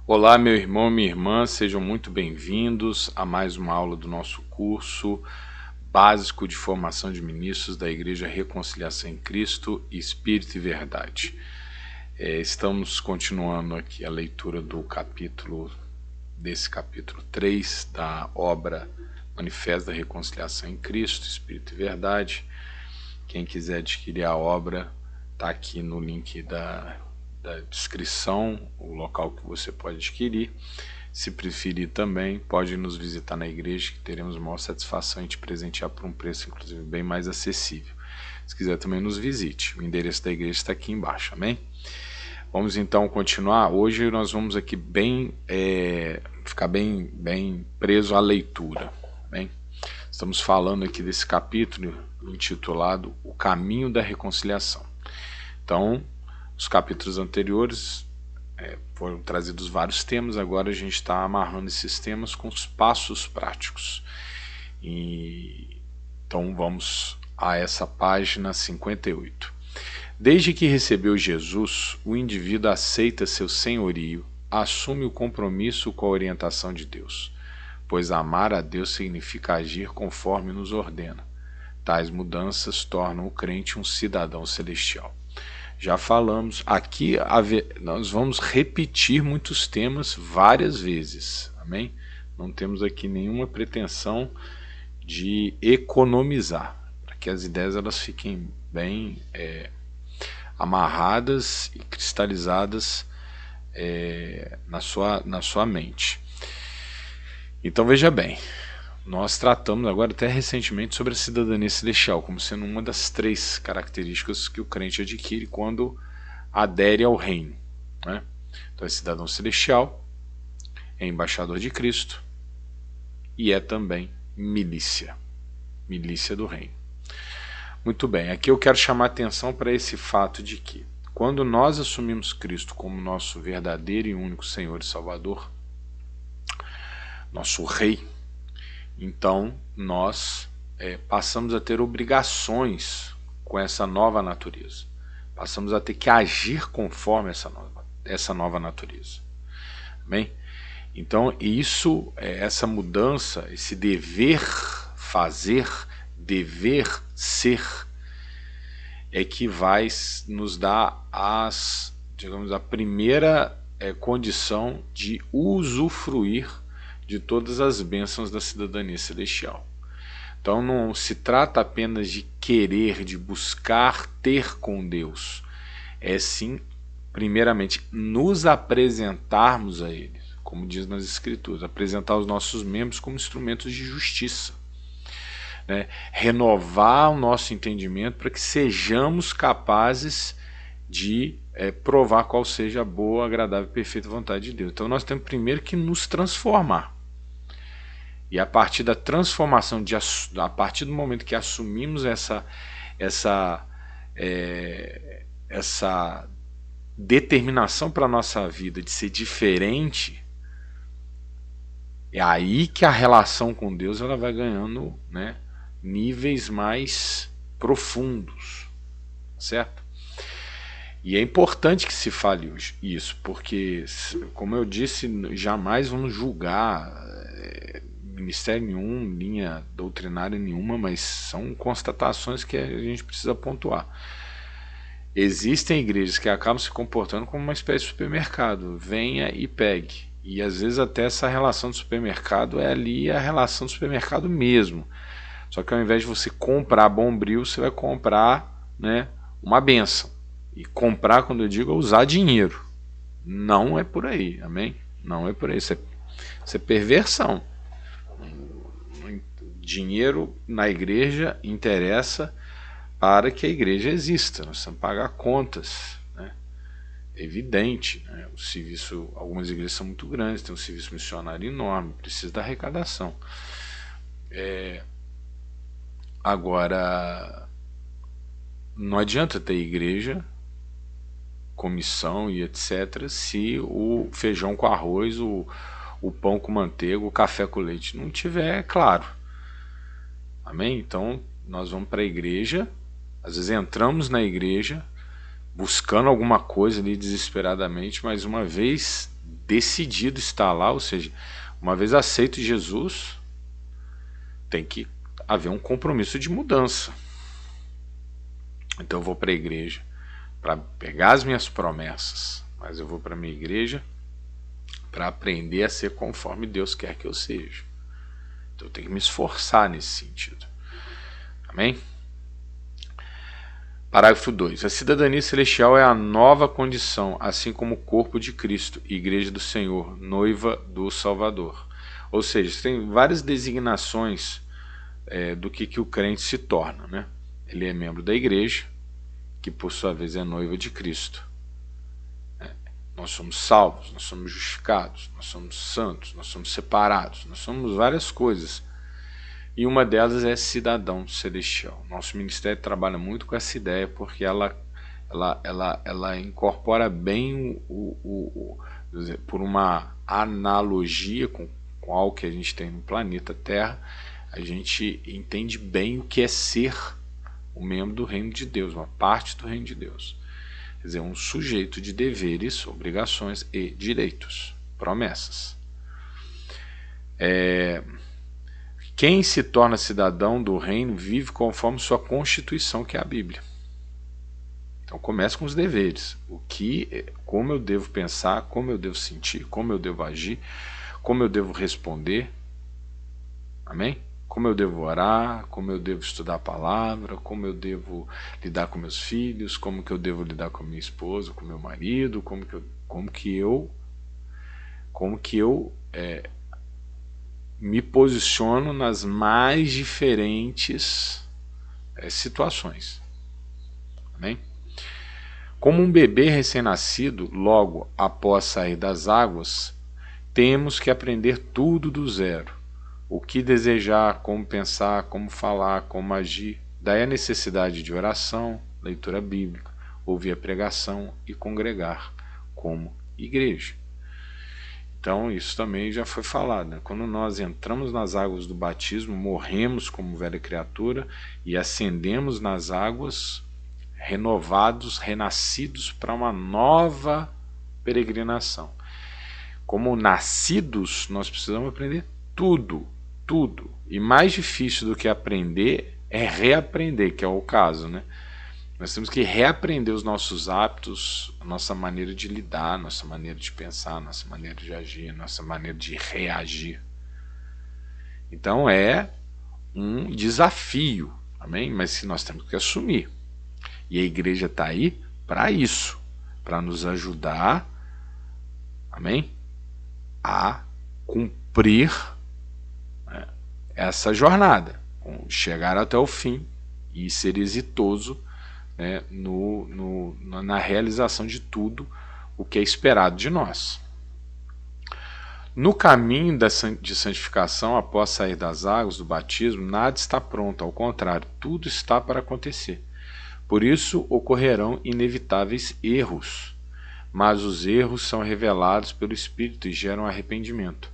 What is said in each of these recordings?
Olá, meu irmão, minha irmã, sejam muito bem-vindos a mais uma aula do nosso curso básico de formação de ministros da Igreja Reconciliação em Cristo, Espírito e Verdade. Estamos continuando aqui a leitura desse capítulo 3 da obra Manifesto da Reconciliação em Cristo, Espírito e Verdade. Quem quiser adquirir a obra, está aqui no link da descrição, o local que você pode adquirir. Se preferir também, pode nos visitar na igreja, que teremos maior satisfação em te presentear por um preço inclusive bem mais acessível. Se quiser também nos visite, o endereço da igreja está aqui embaixo, amém? Vamos então continuar. Hoje nós vamos aqui ficar bem preso à leitura, bem? Estamos falando aqui desse capítulo intitulado O Caminho da Reconciliação. Então, os capítulos anteriores foram trazidos vários temas, agora a gente está amarrando esses temas com os passos práticos. Então vamos a essa página 58. Desde que recebeu Jesus, o indivíduo aceita seu senhorio, assume o compromisso com a orientação de Deus, pois amar a Deus significa agir conforme nos ordena. Tais mudanças tornam o crente um cidadão celestial. Já falamos, aqui nós vamos repetir muitos temas várias vezes, amém? Não temos aqui nenhuma pretensão de economizar, para que as ideias elas fiquem bem amarradas e cristalizadas na sua mente. Então veja bem, nós tratamos agora até recentemente sobre a cidadania celestial, como sendo uma das 3 características que o crente adquire quando adere ao reino, né? Então é cidadão celestial, é embaixador de Cristo e é também milícia do reino. Muito bem, aqui eu quero chamar a atenção para esse fato de que quando nós assumimos Cristo como nosso verdadeiro e único Senhor e Salvador, nosso Rei, então nós passamos a ter obrigações com essa nova natureza. Passamos a ter que agir conforme essa nova natureza. Amém? Então essa mudança, esse dever fazer, dever ser, é que vai nos dar a primeira condição de usufruir de todas as bênçãos da cidadania celestial. Então não se trata apenas de querer, de buscar ter com Deus, é sim, primeiramente, nos apresentarmos a Ele, como diz nas Escrituras, apresentar os nossos membros como instrumentos de justiça, né? Renovar o nosso entendimento para que sejamos capazes de provar qual seja a boa, agradável e perfeita vontade de Deus. Então nós temos primeiro que nos transformar. E a partir da transformação, a partir do momento que assumimos essa determinação para a nossa vida de ser diferente, é aí que a relação com Deus ela vai ganhando, né, níveis mais profundos, certo? E é importante que se fale isso, porque, como eu disse, jamais vamos julgar ministério nenhum, linha doutrinária nenhuma, mas são constatações que a gente precisa pontuar. Existem igrejas que acabam se comportando como uma espécie de supermercado, venha e pegue, e às vezes até essa relação do supermercado é ali a relação do supermercado mesmo, só que ao invés de você comprar Bombril, você vai comprar, né, uma bênção. E comprar, quando eu digo, é usar dinheiro. Não é por aí, amém? Não é por aí, isso é perversão. Dinheiro na igreja interessa para que a igreja exista, nós precisamos pagar contas, né? É evidente, né? Algumas igrejas são muito grandes, tem um serviço missionário enorme, precisa da arrecadação. Agora, não adianta ter igreja, comissão e etc., se o feijão com arroz, o pão com manteiga, o café com leite não tiver claro. Amém? Então nós vamos para a igreja, às vezes entramos na igreja buscando alguma coisa ali desesperadamente, mas uma vez decidido estar lá, ou seja, uma vez aceito Jesus, tem que haver um compromisso de mudança. Então eu vou para a igreja para pegar as minhas promessas, mas eu vou para a minha igreja para aprender a ser conforme Deus quer que eu seja. Então eu tenho que me esforçar nesse sentido. Amém? Parágrafo 2. A cidadania celestial é a nova condição, assim como o corpo de Cristo, igreja do Senhor, noiva do Salvador. Ou seja, tem várias designações do que o crente se torna, né? Ele é membro da igreja, que por sua vez é noiva de Cristo. Nós somos salvos, nós somos justificados, nós somos santos, nós somos separados, nós somos várias coisas. E uma delas é cidadão celestial. Nosso ministério trabalha muito com essa ideia, porque ela incorpora bem por uma analogia com algo que a gente tem no planeta Terra, a gente entende bem o que é ser um membro do reino de Deus, uma parte do reino de Deus. Quer dizer, um sujeito de deveres, obrigações e direitos, promessas. Quem se torna cidadão do reino vive conforme sua constituição, que é a Bíblia. Então começa com os deveres. Como eu devo pensar, como eu devo sentir, como eu devo agir, como eu devo responder. Amém? Como eu devo orar, como eu devo estudar a palavra, como eu devo lidar com meus filhos, como que eu devo lidar com minha esposa, com meu marido, como que eu me posiciono nas mais diferentes situações. Amém? Como um bebê recém-nascido, logo após sair das águas, temos que aprender tudo do zero. O que desejar, como pensar, como falar, como agir. Daí a necessidade de oração, leitura bíblica, ouvir a pregação e congregar como igreja. Então isso também já foi falado, né? Quando nós entramos nas águas do batismo, morremos como velha criatura e ascendemos nas águas, renovados, renascidos para uma nova peregrinação. Como nascidos, nós precisamos aprender tudo. E mais difícil do que aprender é reaprender, que é o caso, né? Nós temos que reaprender os nossos hábitos, a nossa maneira de lidar, a nossa maneira de pensar, a nossa maneira de agir, a nossa maneira de reagir. Então é um desafio, amém? Mas que nós temos que assumir. E a igreja está aí para isso, para nos ajudar, amém? A cumprir essa jornada, chegar até o fim e ser exitoso, né, na realização de tudo o que é esperado de nós. No caminho de santificação, após sair das águas do batismo, nada está pronto, ao contrário, tudo está para acontecer. Por isso ocorrerão inevitáveis erros, mas os erros são revelados pelo Espírito e geram arrependimento.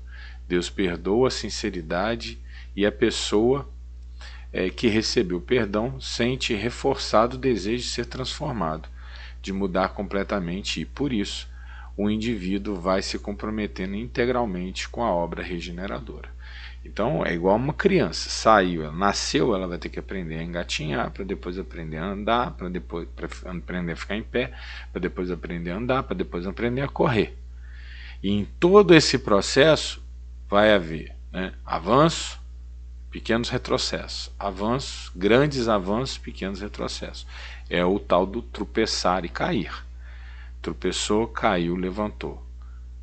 Deus perdoa a sinceridade e a pessoa que recebeu perdão sente reforçado o desejo de ser transformado, de mudar completamente, e por isso o indivíduo vai se comprometendo integralmente com a obra regeneradora. Então é igual uma criança, saiu, ela nasceu, ela vai ter que aprender a engatinhar, para depois aprender a andar, para depois aprender a ficar em pé, para depois aprender a andar, para depois aprender a correr. E em todo esse processo vai haver, né, avanço, pequenos retrocessos, avanços, grandes avanços, pequenos retrocessos. É o tal do tropeçar e cair. Tropeçou, caiu, levantou.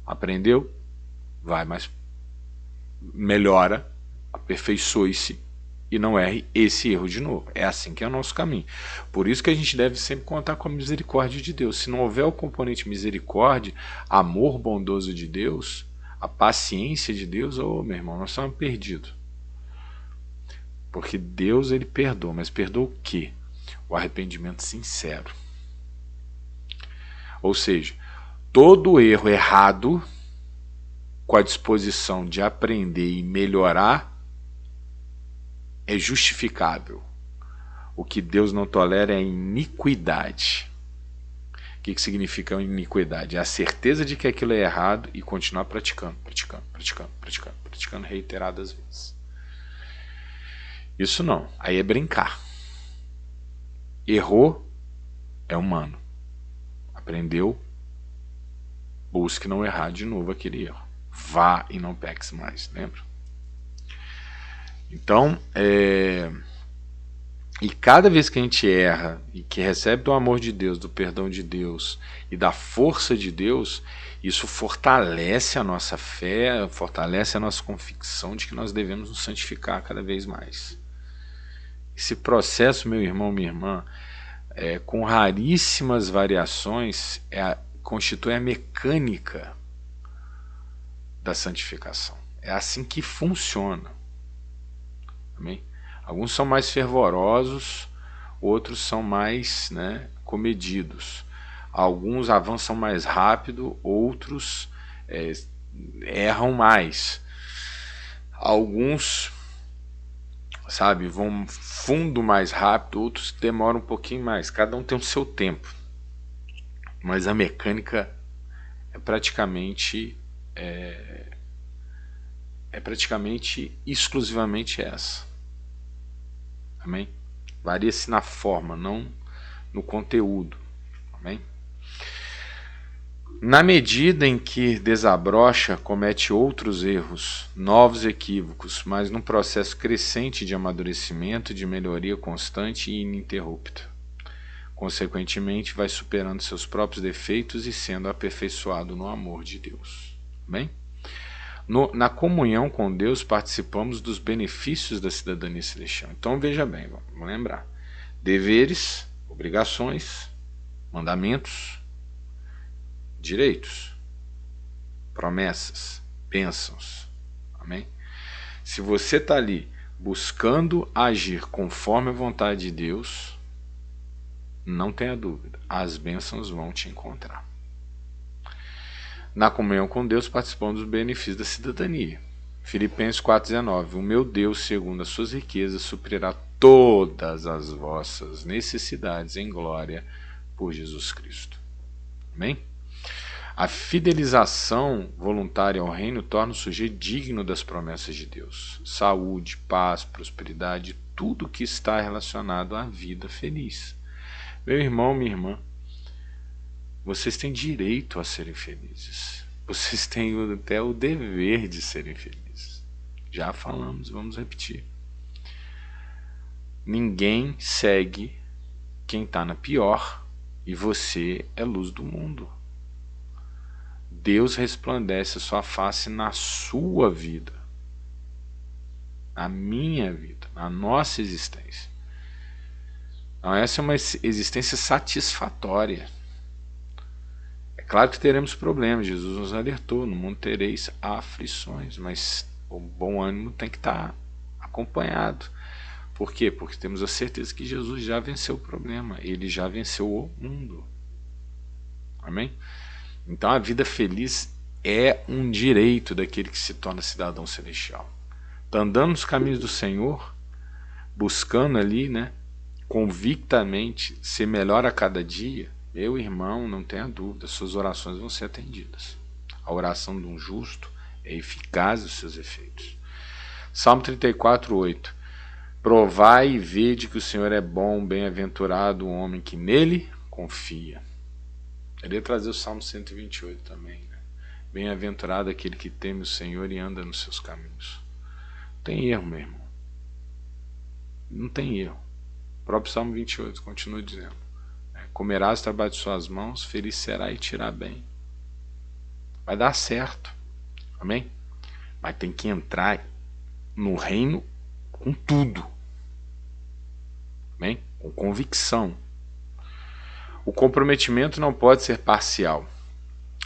Aprendeu, vai, mas melhora, aperfeiçoe-se e não erre esse erro de novo. É assim que é o nosso caminho. Por isso que a gente deve sempre contar com a misericórdia de Deus. Se não houver o componente misericórdia, amor bondoso de Deus, a paciência de Deus, meu irmão, nós estamos perdidos. Porque Deus, ele perdoa, mas perdoa o quê? O arrependimento sincero. Ou seja, todo erro errado, com a disposição de aprender e melhorar, é justificável. O que Deus não tolera é a iniquidade, que significa iniquidade? É a certeza de que aquilo é errado e continuar praticando reiteradas vezes. Isso não, aí é brincar. Errou, é humano. Aprendeu, busque não errar de novo aquele erro. Vá e não peques mais, lembra? Então, e cada vez que a gente erra e que recebe do amor de Deus, do perdão de Deus e da força de Deus, isso fortalece a nossa fé, fortalece a nossa convicção de que nós devemos nos santificar cada vez mais. Esse processo, meu irmão, minha irmã, com raríssimas variações, constitui a mecânica da santificação. É assim que funciona. Amém? Alguns são mais fervorosos, outros são mais, comedidos. Alguns avançam mais rápido, outros erram mais. Alguns, vão fundo mais rápido, outros demoram um pouquinho mais. Cada um tem o seu tempo. Mas a mecânica é praticamente exclusivamente essa. Amém? Varia-se na forma, não no conteúdo. Amém? Na medida em que desabrocha, comete outros erros, novos equívocos, mas num processo crescente de amadurecimento, de melhoria constante e ininterrupta. Consequentemente, vai superando seus próprios defeitos e sendo aperfeiçoado no amor de Deus. Amém? Na comunhão com Deus, participamos dos benefícios da cidadania celestial. Então, veja bem, vamos lembrar. Deveres, obrigações, mandamentos, direitos, promessas, bênçãos. Amém? Se você está ali buscando agir conforme a vontade de Deus, não tenha dúvida, as bênçãos vão te encontrar. Na comunhão com Deus, participamos dos benefícios da cidadania. Filipenses 4,19. O meu Deus, segundo as suas riquezas, suprirá todas as vossas necessidades em glória por Jesus Cristo. Amém? A fidelização voluntária ao reino torna o sujeito digno das promessas de Deus. Saúde, paz, prosperidade, tudo que está relacionado à vida feliz. Meu irmão, minha irmã, vocês têm direito a serem felizes. Vocês têm até o dever de serem felizes. Já falamos, vamos repetir. Ninguém segue quem está na pior e você é luz do mundo. Deus resplandece a sua face na sua vida, na minha vida, na nossa existência. Então, essa é uma existência satisfatória. É claro que teremos problemas, Jesus nos alertou, no mundo tereis aflições, mas o bom ânimo tem que estar acompanhado. Por quê? Porque temos a certeza que Jesus já venceu o problema, ele já venceu o mundo. Amém? Então a vida feliz é um direito daquele que se torna cidadão celestial. Está andando nos caminhos do Senhor, buscando ali, convictamente ser melhor a cada dia. Meu irmão, não tenha dúvida, suas orações vão ser atendidas. A oração de um justo é eficaz os seus efeitos. Salmo 34:8. Provai e vede que o Senhor é bom, bem-aventurado o homem que nele confia. Eu ia trazer o Salmo 128 também. Bem-aventurado aquele que teme o Senhor e anda nos seus caminhos. Não tem erro, meu irmão. Não tem erro. O próprio Salmo 28 continua dizendo: comerás o trabalho de suas mãos, feliz será e te irá bem. Vai dar certo. Amém? Mas tem que entrar no reino com tudo. Amém? Com convicção. O comprometimento não pode ser parcial,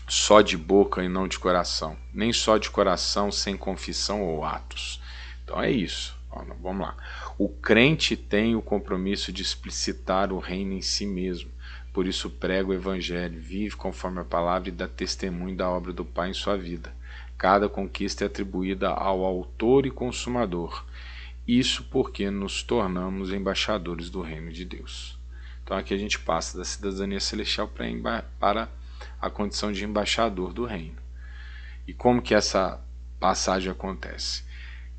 só de boca e não de coração, nem só de coração sem confissão ou atos. Então é isso. Vamos lá. O crente tem o compromisso de explicitar o reino em si mesmo. Por isso prega o evangelho, vive conforme a palavra e dá testemunho da obra do Pai em sua vida. Cada conquista é atribuída ao autor e consumador. Isso porque nos tornamos embaixadores do reino de Deus. Então aqui a gente passa da cidadania celestial para a condição de embaixador do reino. E como que essa passagem acontece?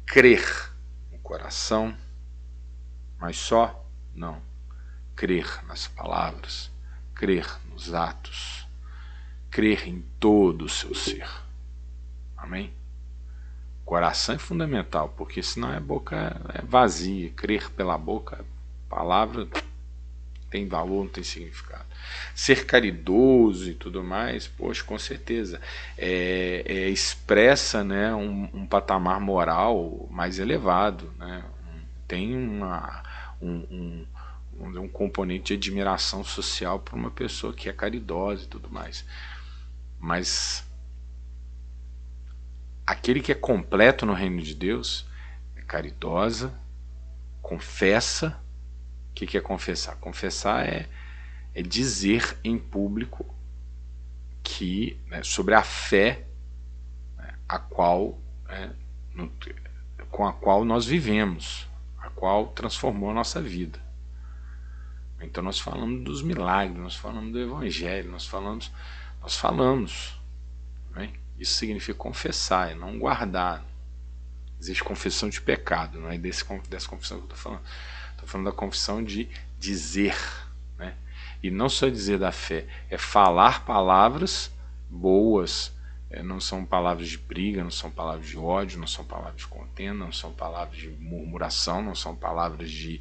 Crer no coração, mas só? Não. Crer nas palavras, crer nos atos, crer em todo o seu ser. Amém? Coração é fundamental, porque senão a boca é vazia. Crer pela boca, palavra tem valor, não tem significado. Ser caridoso e tudo mais, poxa, com certeza expressa, né, um patamar moral mais elevado, né? Tem um componente de admiração social para uma pessoa que é caridosa e tudo mais. Mas aquele que é completo no reino de Deus é caridosa, confessa. O que é confessar? Confessar é dizer em público que, né, sobre a fé, né, com a qual nós vivemos, a qual transformou a nossa vida. Então nós falamos dos milagres, nós falamos do evangelho, nós falamos, né? Isso significa confessar, é não guardar. Existe confissão de pecado, não é dessa confissão que eu estou falando. Estou falando da confissão de dizer, né? E não só dizer da fé, é falar palavras boas, não são palavras de briga, não são palavras de ódio, não são palavras de contenda, não são palavras de murmuração, não são palavras de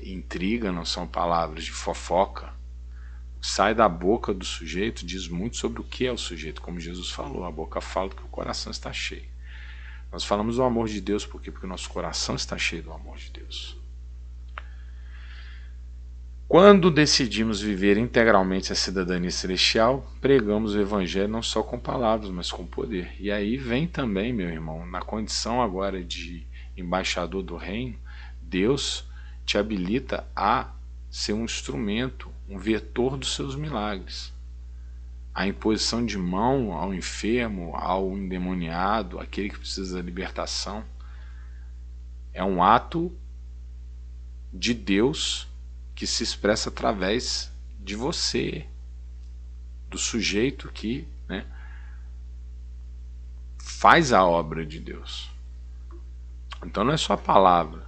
intriga, não são palavras de fofoca. Sai da boca do sujeito diz muito sobre o que é o sujeito, como Jesus falou, a boca fala que o coração está cheio. Nós falamos do amor de Deus porque o nosso coração está cheio do amor de Deus. Quando decidimos viver integralmente a cidadania celestial, pregamos o evangelho não só com palavras, mas com poder. E aí vem também, meu irmão, na condição agora de embaixador do reino, Deus te habilita a ser um instrumento, um vetor dos seus milagres. A imposição de mão ao enfermo, ao endemoniado, aquele que precisa da libertação, é um ato de Deus que se expressa através de você, do sujeito que, né, faz a obra de Deus. Então não é só a palavra.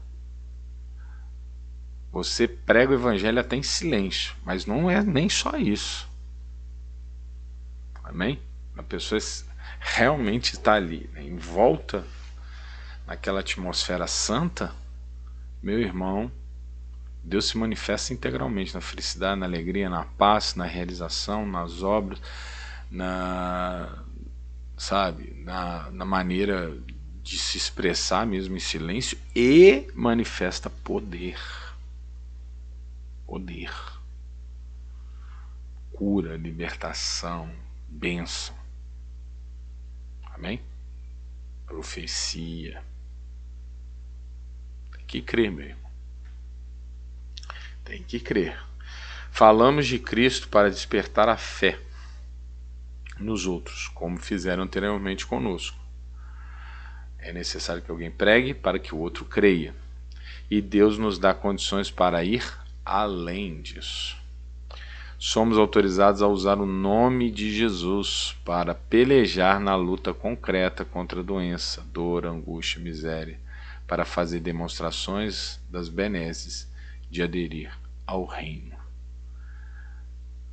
Você prega o evangelho até em silêncio, mas não é nem só isso. Amém? A pessoa realmente está ali, né, envolta naquela atmosfera santa. Meu irmão, Deus se manifesta integralmente na felicidade, na alegria, na paz, na realização, nas obras, na maneira de se expressar mesmo em silêncio, e manifesta poder. Poder. Cura, libertação, bênção. Amém? Profecia. Tem que crer, meu irmão. Tem que crer. Falamos de Cristo para despertar a fé nos outros, como fizeram anteriormente conosco. É necessário que alguém pregue para que o outro creia. E Deus nos dá condições para ir além disso. Somos autorizados a usar o nome de Jesus para pelejar na luta concreta contra a doença, dor, angústia, miséria, para fazer demonstrações das benesses de aderir ao reino.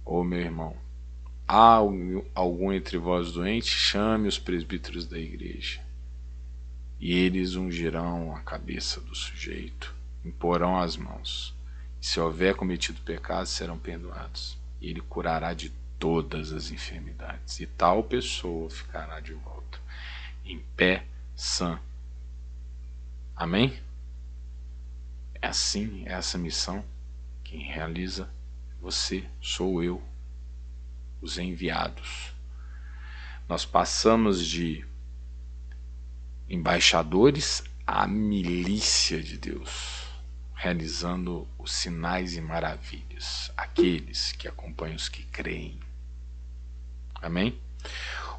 Ô meu irmão, há algum entre vós doente? Chame os presbíteros da igreja, e eles ungirão a cabeça do sujeito, imporão as mãos. Se houver cometido pecado, serão perdoados. E ele curará de todas as enfermidades. E tal pessoa ficará de volta, em pé, sã. Amém? É assim, é essa missão. Quem realiza, você, sou eu, os enviados. Nós passamos de embaixadores à milícia de Deus, realizando os sinais e maravilhas, aqueles que acompanham os que creem. Amém?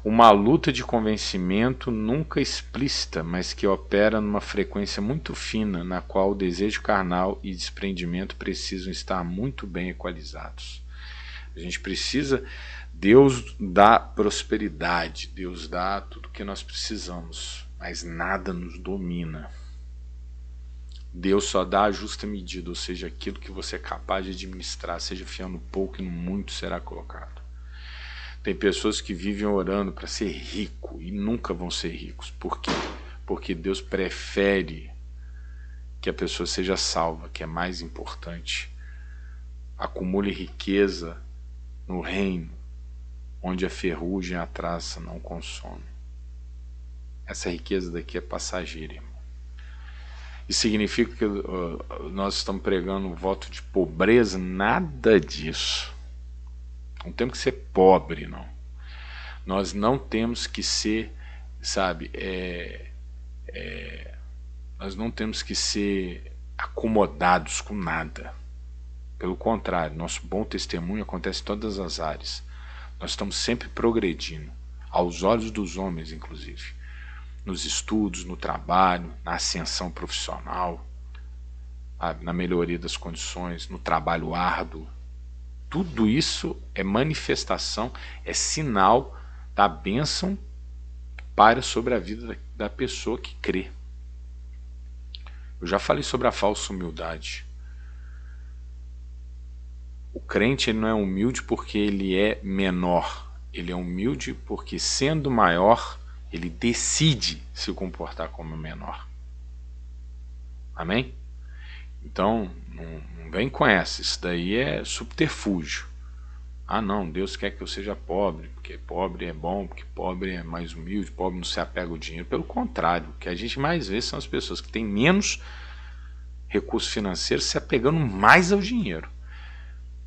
uma luta de convencimento nunca explícita, mas que opera numa frequência muito fina, na qual o desejo carnal e desprendimento precisam estar muito bem equalizados. A gente precisa, Deus dá prosperidade, Deus dá tudo o que nós precisamos, mas nada nos domina. Deus só dá a justa medida, ou seja, aquilo que você é capaz de administrar, seja fiel no pouco e no muito será colocado. Tem pessoas que vivem orando para ser rico e nunca vão ser ricos. Por quê? Porque Deus prefere que a pessoa seja salva, que é mais importante. Acumule riqueza no reino, onde a ferrugem e a traça não consomem. Essa riqueza daqui é passageira, irmão. Isso significa que nós estamos pregando um voto de pobreza? Nada disso. Não temos que ser pobre, não. Nós não temos que ser, sabe, nós não temos que ser acomodados com nada. Pelo contrário, nosso bom testemunho acontece em todas as áreas. Nós estamos sempre progredindo, aos olhos dos homens, inclusive. Nos estudos, no trabalho, na ascensão profissional, na melhoria das condições, no trabalho árduo. Tudo isso é manifestação, é sinal da bênção para sobre a vida da pessoa que crê. Eu já falei sobre a falsa humildade. O crente ele não é humilde porque ele é menor. Ele é humilde porque, sendo maior, ele decide se comportar como menor. Amém? Então, não vem com essa. Isso daí é subterfúgio. Ah não, Deus quer que eu seja pobre, porque pobre é bom, porque pobre é mais humilde, pobre não se apega ao dinheiro. Pelo contrário, o que a gente mais vê são as pessoas que têm menos recursos financeiros se apegando mais ao dinheiro.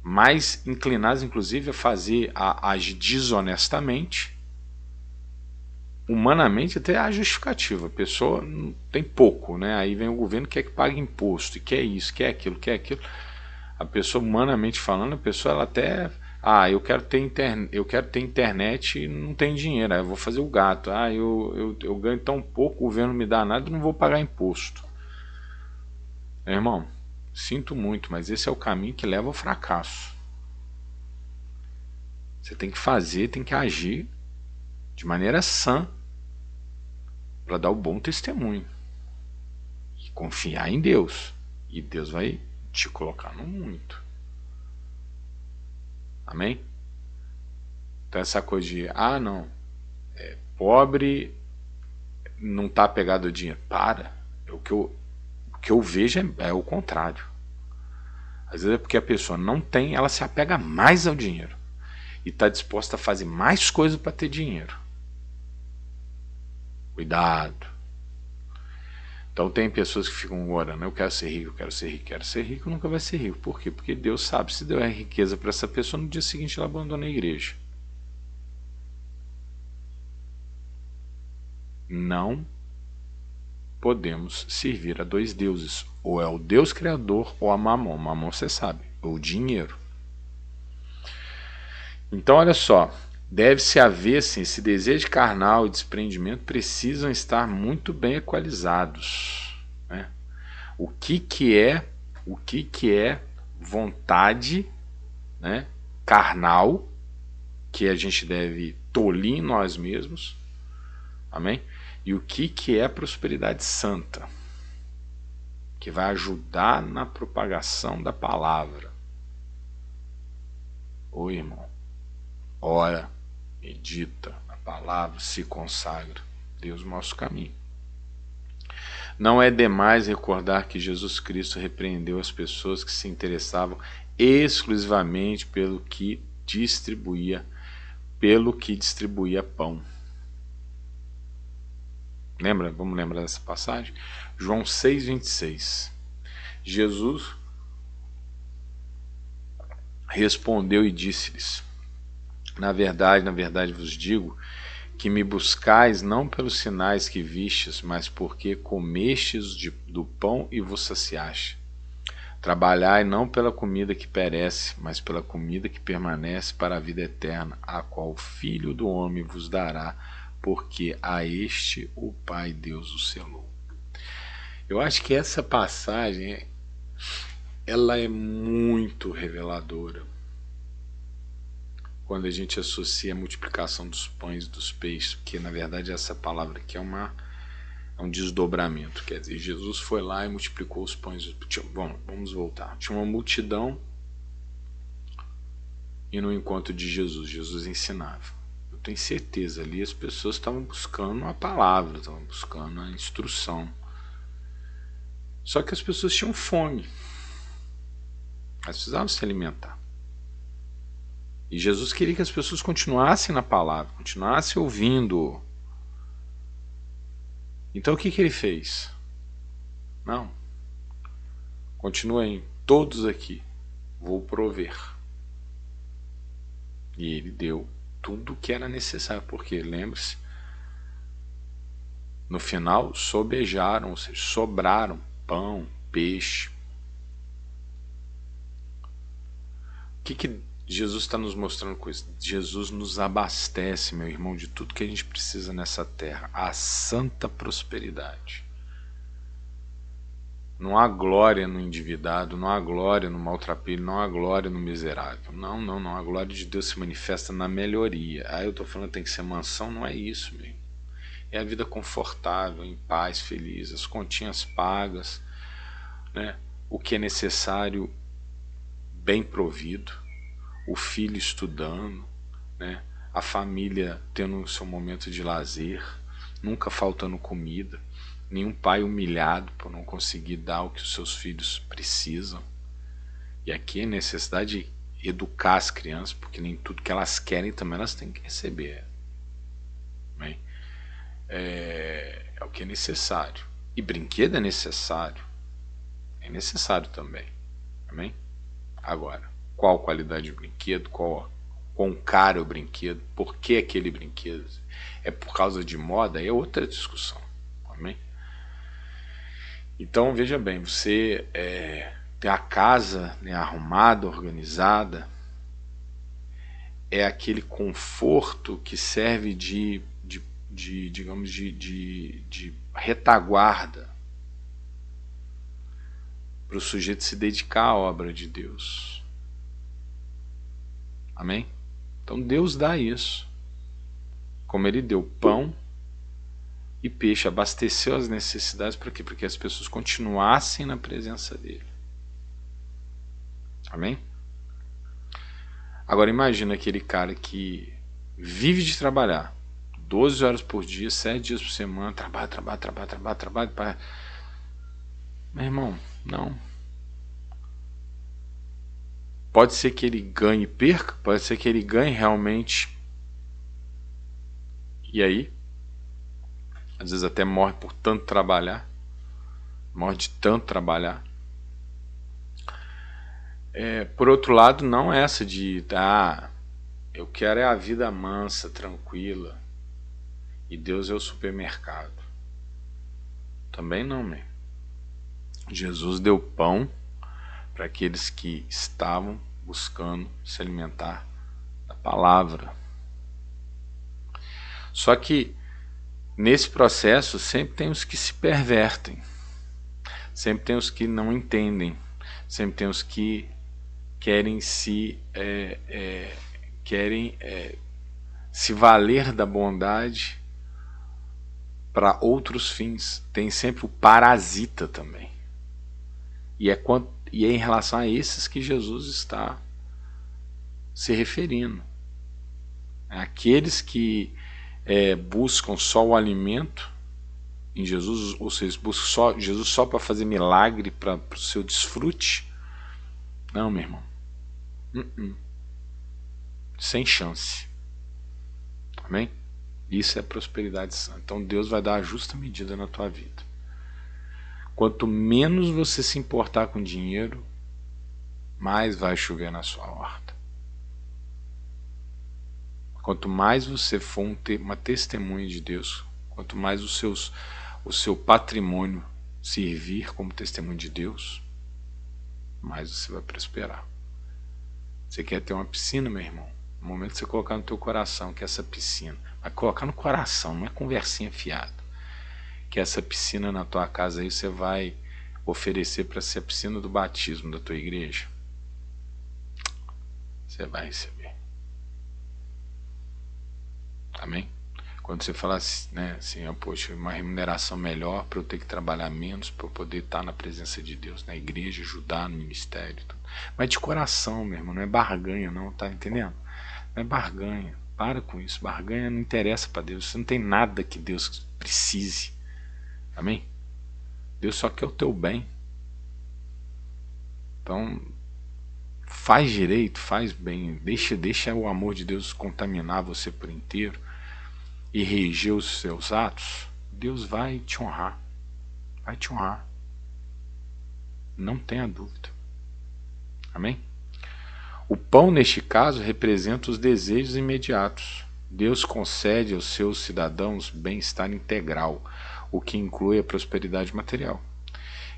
Mais inclinadas, inclusive, a fazer, a agir desonestamente. Humanamente até há justificativa. A pessoa tem pouco, né? Aí vem o governo que quer que pague imposto, e quer isso, quer aquilo, quer aquilo. A pessoa, humanamente falando, a pessoa ela até... eu quero ter internet e não tenho dinheiro, aí eu vou fazer o gato. Eu ganho tão pouco, o governo não me dá nada, não vou pagar imposto. Meu irmão, sinto muito, mas esse é o caminho que leva ao fracasso. Você tem que fazer, tem que agir de maneira sã para dar o bom testemunho e confiar em Deus, e Deus vai te colocar no muito. Amém? Então essa coisa de não, pobre não está apegado ao dinheiro. O que eu vejo é o contrário. Às vezes é porque a pessoa não tem, ela se apega mais ao dinheiro e está disposta a fazer mais coisas para ter dinheiro. Cuidado. Então tem pessoas que ficam orando, eu quero ser rico, quero ser rico, quero ser rico, nunca vai ser rico. Por quê? Porque Deus sabe, se deu a riqueza para essa pessoa, no dia seguinte ela abandona a igreja. Não podemos servir a dois deuses. Ou é o Deus Criador ou a Mamon. Mamon você sabe, ou o dinheiro. Então olha só, deve-se haver assim, esse desejo carnal e desprendimento precisam estar muito bem equalizados, né? O que é vontade, né, carnal, que a gente deve tolir em nós mesmos, amém? E o que é prosperidade santa, que vai ajudar na propagação da palavra. Ô irmão, ora, medita na palavra, se consagra. Deus nosso caminho. Não é demais recordar que Jesus Cristo repreendeu as pessoas que se interessavam exclusivamente pelo que distribuía pão. Lembra? Vamos lembrar dessa passagem? João 6,26. Jesus respondeu e disse-lhes: na verdade vos digo, que me buscais não pelos sinais que vistes, mas porque comestes do pão e vos saciaste. Trabalhai não pela comida que perece, mas pela comida que permanece para a vida eterna, a qual o Filho do Homem vos dará, porque a este o Pai Deus o selou. Eu acho que essa passagem, ela é muito reveladora quando a gente associa a multiplicação dos pães e dos peixes, porque na verdade essa palavra aqui é um desdobramento, quer dizer, Jesus foi lá e multiplicou os pães. Bom, vamos voltar. Tinha uma multidão e no encontro de Jesus ensinava. Eu tenho certeza ali as pessoas estavam buscando a palavra, estavam buscando a instrução. Só que as pessoas tinham fome. Elas precisavam se alimentar. E Jesus queria que as pessoas continuassem na palavra, continuassem ouvindo. Então o que ele fez? Não. Continuem todos aqui. Vou prover. E ele deu tudo o que era necessário, porque, lembre-se, no final sobejaram, ou seja, sobraram pão, peixe. O que Jesus está nos mostrando com isso? Jesus nos abastece, meu irmão, de tudo que a gente precisa nessa terra, a santa prosperidade. Não há glória no endividado, não há glória no maltrapilho, não há glória no miserável. Não. A glória de Deus se manifesta na melhoria. Aí eu estou falando que tem que ser mansão, não é isso, meu. É a vida confortável, em paz, feliz, as continhas pagas, né? O que é necessário, bem provido, o filho estudando, né? A família tendo o seu momento de lazer, nunca faltando comida. Nenhum pai humilhado por não conseguir dar o que os seus filhos precisam. E aqui é necessidade de educar as crianças, porque nem tudo que elas querem também elas têm que receber. Bem, é o que é necessário. E brinquedo é necessário. É necessário também. Amém? Agora, qual qualidade de brinquedo? Quão caro é o brinquedo? Por que aquele brinquedo? É por causa de moda? É outra discussão. Amém? Então veja bem, você ter a casa, né, arrumada, organizada, é aquele conforto que serve digamos, de retaguarda para o sujeito se dedicar à obra de Deus. Amém? Então Deus dá isso. Como Ele deu pão e peixe, abasteceu as necessidades, para quê? Para que as pessoas continuassem na presença dele. Amém? Agora imagina aquele cara que vive de trabalhar 12 horas por dia, 7 dias por semana, trabalha. Meu irmão, não. Pode ser que ele ganhe e perca, pode ser que ele ganhe realmente. E aí? Às vezes até morre por tanto trabalhar. Morre de tanto trabalhar. Por outro lado, não essa de eu quero é a vida mansa, tranquila, e Deus é o supermercado. Também não, meu. Jesus deu pão para aqueles que estavam buscando se alimentar da palavra. Só que nesse processo sempre tem os que se pervertem, sempre tem os que não entendem, sempre tem os que querem se valer da bondade para outros fins. Tem sempre o parasita também. E é em relação a esses que Jesus está se referindo. Aqueles que buscam só o alimento em Jesus, ou seja, buscam Jesus só para fazer milagre, para o seu desfrute. Não, meu irmão. Sem chance. Amém? Isso é prosperidade santa. Então Deus vai dar a justa medida na tua vida. Quanto menos você se importar com dinheiro, mais vai chover na sua horta. Quanto mais você for uma testemunha de Deus, quanto mais o seu patrimônio servir como testemunho de Deus, mais você vai prosperar. Você quer ter uma piscina, meu irmão? No momento que você colocar no teu coração que essa piscina, vai colocar no coração, não é conversinha fiada, que essa piscina na tua casa aí você vai oferecer para ser a piscina do batismo da tua igreja, você vai receber. Amém? Quando você fala assim, né, assim, poxa, uma remuneração melhor para eu ter que trabalhar menos, para eu poder estar na presença de Deus, na igreja, ajudar no ministério. Tudo. Mas de coração, meu irmão, não é barganha não, tá entendendo? Não é barganha. Para com isso. Barganha não interessa para Deus. Você não tem nada que Deus precise. Amém? Deus só quer o teu bem. Então, faz direito, faz bem. Deixa o amor de Deus contaminar você por inteiro e reger os seus atos. Deus vai te honrar. Vai te honrar. Não tenha dúvida. Amém? O pão, neste caso, representa os desejos imediatos. Deus concede aos seus cidadãos bem-estar integral, o que inclui a prosperidade material.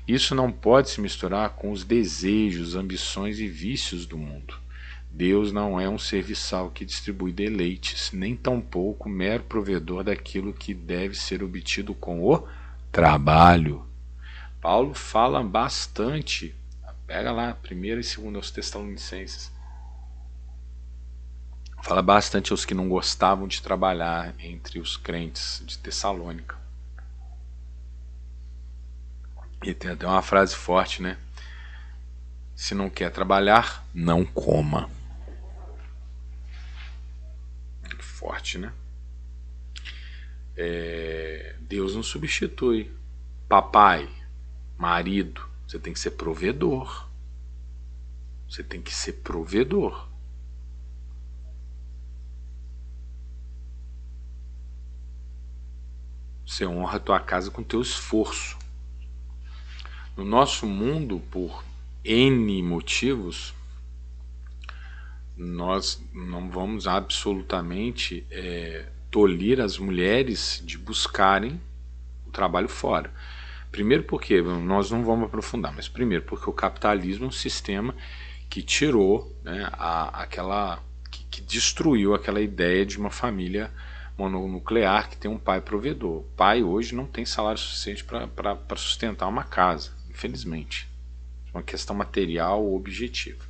Isso não pode se misturar com os desejos, ambições e vícios do mundo. Deus não é um serviçal que distribui deleites, nem tampouco mero provedor daquilo que deve ser obtido com o trabalho. Paulo fala bastante, pega lá, 1ª e 2ª aos Tessalonicenses, fala bastante aos que não gostavam de trabalhar entre os crentes de Tessalônica. E tem até uma frase forte, né? Se não quer trabalhar, não coma. Forte, né? Deus não substitui. Papai, marido, você tem que ser provedor. Você tem que ser provedor. Você honra a tua casa com teu esforço. No nosso mundo, por N motivos, nós não vamos absolutamente tolir as mulheres de buscarem o trabalho fora. Primeiro porque, nós não vamos aprofundar, mas primeiro porque o capitalismo é um sistema que tirou, né, que destruiu aquela ideia de uma família mononuclear que tem um pai provedor. O pai hoje não tem salário suficiente para sustentar uma casa, infelizmente. É uma questão material objetiva.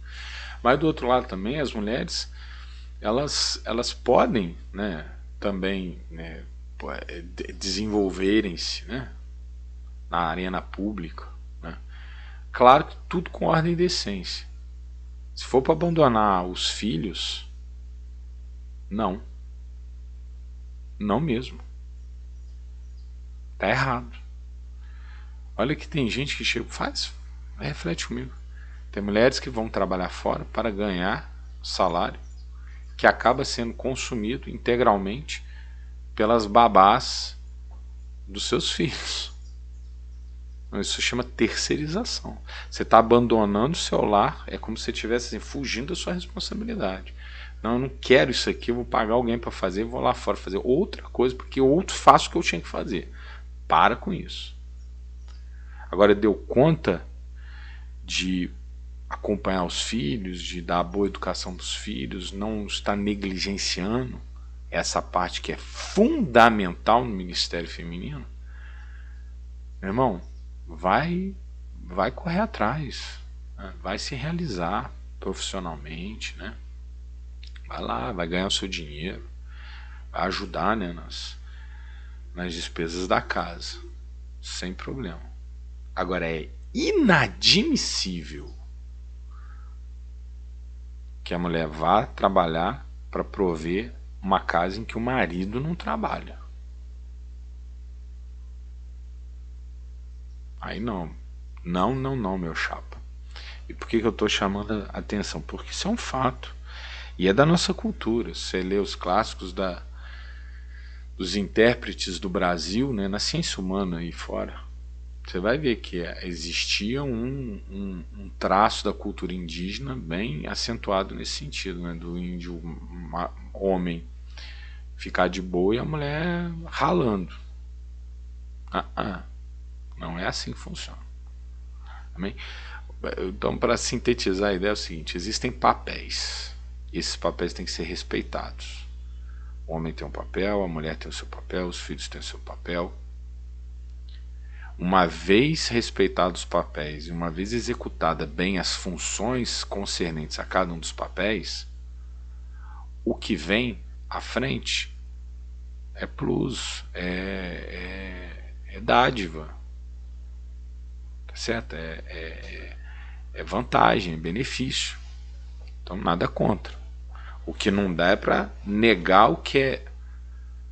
Mas do outro lado também, as mulheres, elas podem, né, também, né, desenvolverem-se, né, na arena pública, né? Claro que tudo com ordem e decência. Se for para abandonar os filhos, não. Não mesmo. Tá errado. Olha que tem gente que chega, reflete comigo. Tem mulheres que vão trabalhar fora para ganhar salário que acaba sendo consumido integralmente pelas babás dos seus filhos. Isso chama terceirização. Você está abandonando o seu lar, é como se você estivesse assim, fugindo da sua responsabilidade. Não, eu não quero isso aqui, eu vou pagar alguém para fazer, vou lá fora fazer outra coisa, porque outro faço o que eu tinha que fazer. Para com isso. Agora, deu conta de acompanhar os filhos, de dar a boa educação para os filhos, não está negligenciando essa parte que é fundamental no ministério feminino? Meu irmão, vai correr atrás, né? Vai se realizar profissionalmente, né? Vai lá, vai ganhar o seu dinheiro, vai ajudar, né, nas despesas da casa, sem problema. Agora, é inadmissível que a mulher vá trabalhar para prover uma casa em que o marido não trabalha. Aí não. Não, meu chapa. E por que eu estou chamando a atenção? Porque isso é um fato. E é da nossa cultura. Você lê os clássicos dos intérpretes do Brasil, né, na ciência humana aí fora. Você vai ver que existia um traço da cultura indígena bem acentuado nesse sentido, né, do índio homem ficar de boa e a mulher ralando. Não é assim que funciona. Amém? Então, para sintetizar a ideia é o seguinte: existem papéis. Esses papéis têm que ser respeitados. O homem tem um papel, a mulher tem o seu papel, os filhos têm o seu papel. Uma vez respeitados os papéis e uma vez executada bem as funções concernentes a cada um dos papéis, o que vem à frente é plus, é dádiva, tá certo? É vantagem, é benefício. Então nada contra. O que não dá é para negar o que é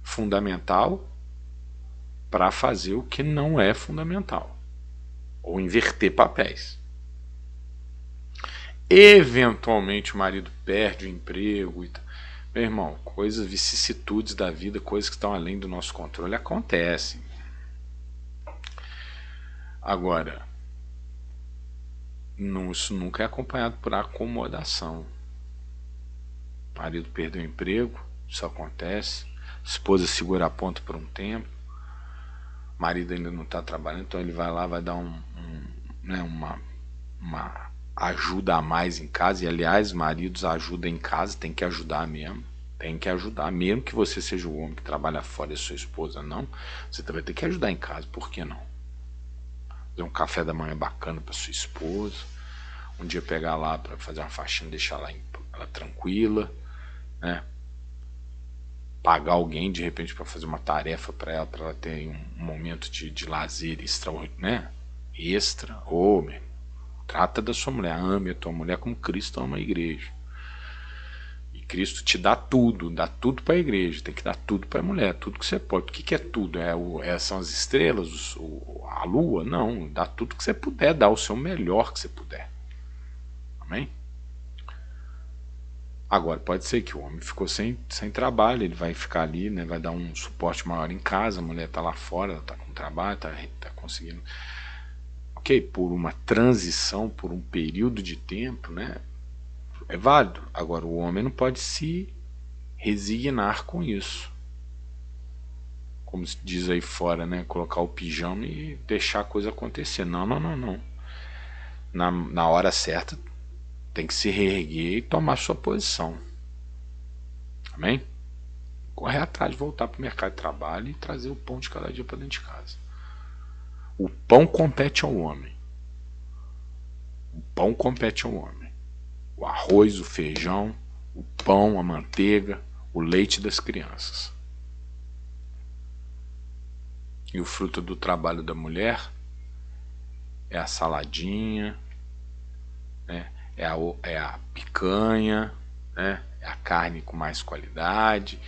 fundamental para fazer o que não é fundamental, ou inverter papéis. Eventualmente o marido perde o emprego. Meu irmão, coisas, vicissitudes da vida, coisas que estão além do nosso controle acontecem. Agora, isso nunca é acompanhado por acomodação. O marido perdeu o emprego, isso acontece. A esposa segura a ponta por um tempo. O marido ainda não está trabalhando, então ele vai lá, vai dar uma ajuda a mais em casa. E aliás, maridos ajudam em casa, tem que ajudar mesmo. Tem que ajudar, mesmo que você seja o homem que trabalha fora e sua esposa não, você também tem que ajudar em casa, por que não? Fazer um café da manhã bacana para sua esposa, um dia pegar lá para fazer uma faxina, deixar ela tranquila, né? Pagar alguém de repente para fazer uma tarefa para ela ter um momento de lazer né? Extra. Trata da sua mulher, ame a tua mulher como Cristo ama a igreja. E Cristo te dá tudo para a igreja, tem que dar tudo para a mulher, tudo que você pode. O que é tudo? São as estrelas, a lua? Não, dá tudo que você puder, dá o seu melhor que você puder. Amém? Agora, pode ser que o homem ficou sem trabalho, ele vai ficar ali, né, vai dar um suporte maior em casa, a mulher está lá fora, ela está com trabalho, está conseguindo. Ok, por uma transição, por um período de tempo, né, é válido. Agora, o homem não pode se resignar com isso. Como se diz aí fora, né, colocar o pijama e deixar a coisa acontecer. Não. Na hora certa, tem que se reerguer e tomar sua posição. Amém? Correr atrás de voltar para o mercado de trabalho e trazer o pão de cada dia para dentro de casa. O pão compete ao homem. O pão compete ao homem. O arroz, o feijão, o pão, a manteiga, o leite das crianças. E o fruto do trabalho da mulher é a saladinha, né? É a picanha, né? É a carne com mais qualidade,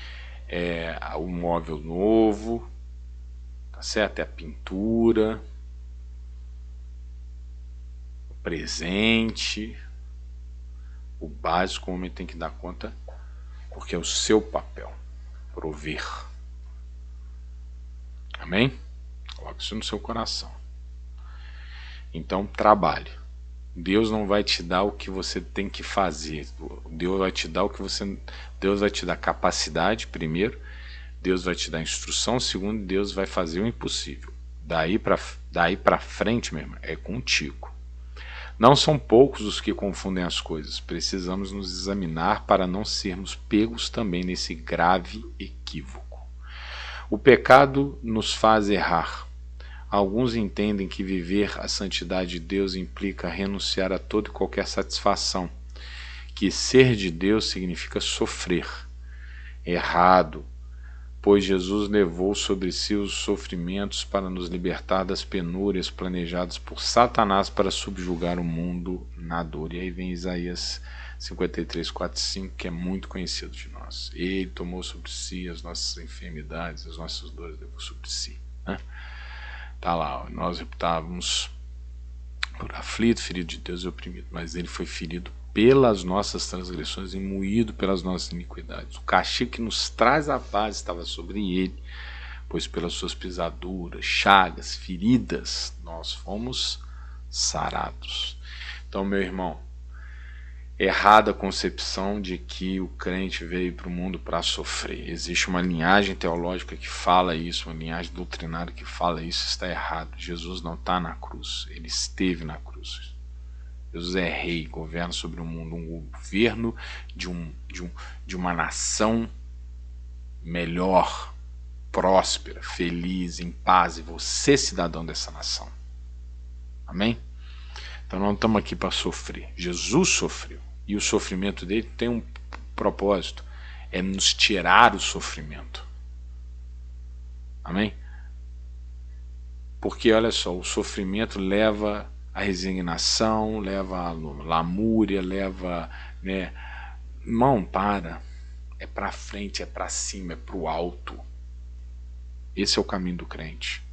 é o móvel novo, tá certo? É a pintura, o presente, o básico o homem tem que dar conta, porque é o seu papel, prover. Amém? Coloque isso no seu coração. Então, trabalhe. Deus não vai te dar o que você tem que fazer. Deus vai te dar Deus vai te dar capacidade, primeiro. Deus vai te dar instrução, segundo, Deus vai fazer o impossível. Daí para frente, meu irmão, é contigo. Não são poucos os que confundem as coisas. Precisamos nos examinar para não sermos pegos também nesse grave equívoco. O pecado nos faz errar. Alguns entendem que viver a santidade de Deus implica renunciar a toda e qualquer satisfação, que ser de Deus significa sofrer. Errado, pois Jesus levou sobre si os sofrimentos para nos libertar das penúrias planejadas por Satanás para subjugar o mundo na dor. E aí vem Isaías 53, 4 e 5, que é muito conhecido de nós. Ele tomou sobre si as nossas enfermidades, as nossas dores levou sobre si, né? Tá lá, nós reputávamos por aflito, ferido de Deus e oprimido, mas ele foi ferido pelas nossas transgressões e moído pelas nossas iniquidades. O castigo que nos traz a paz estava sobre ele, pois pelas suas pisaduras, chagas, feridas, nós fomos sarados. Então, meu irmão, errada a concepção de que o crente veio para o mundo para sofrer. Existe uma linhagem teológica que fala isso, uma linhagem doutrinária que fala isso, está errado. Jesus não está na cruz, ele esteve na cruz. Deus é rei, governa sobre o mundo, um governo de uma nação melhor, próspera, feliz, em paz, e você, cidadão dessa nação. Amém? Então não estamos aqui para sofrer. Jesus sofreu, e o sofrimento dele tem um propósito, é nos tirar o sofrimento. Amém? Porque olha só, o sofrimento leva à resignação, leva à lamúria, leva, né? Irmão, é para frente, é para cima, é para o alto. Esse é o caminho do crente.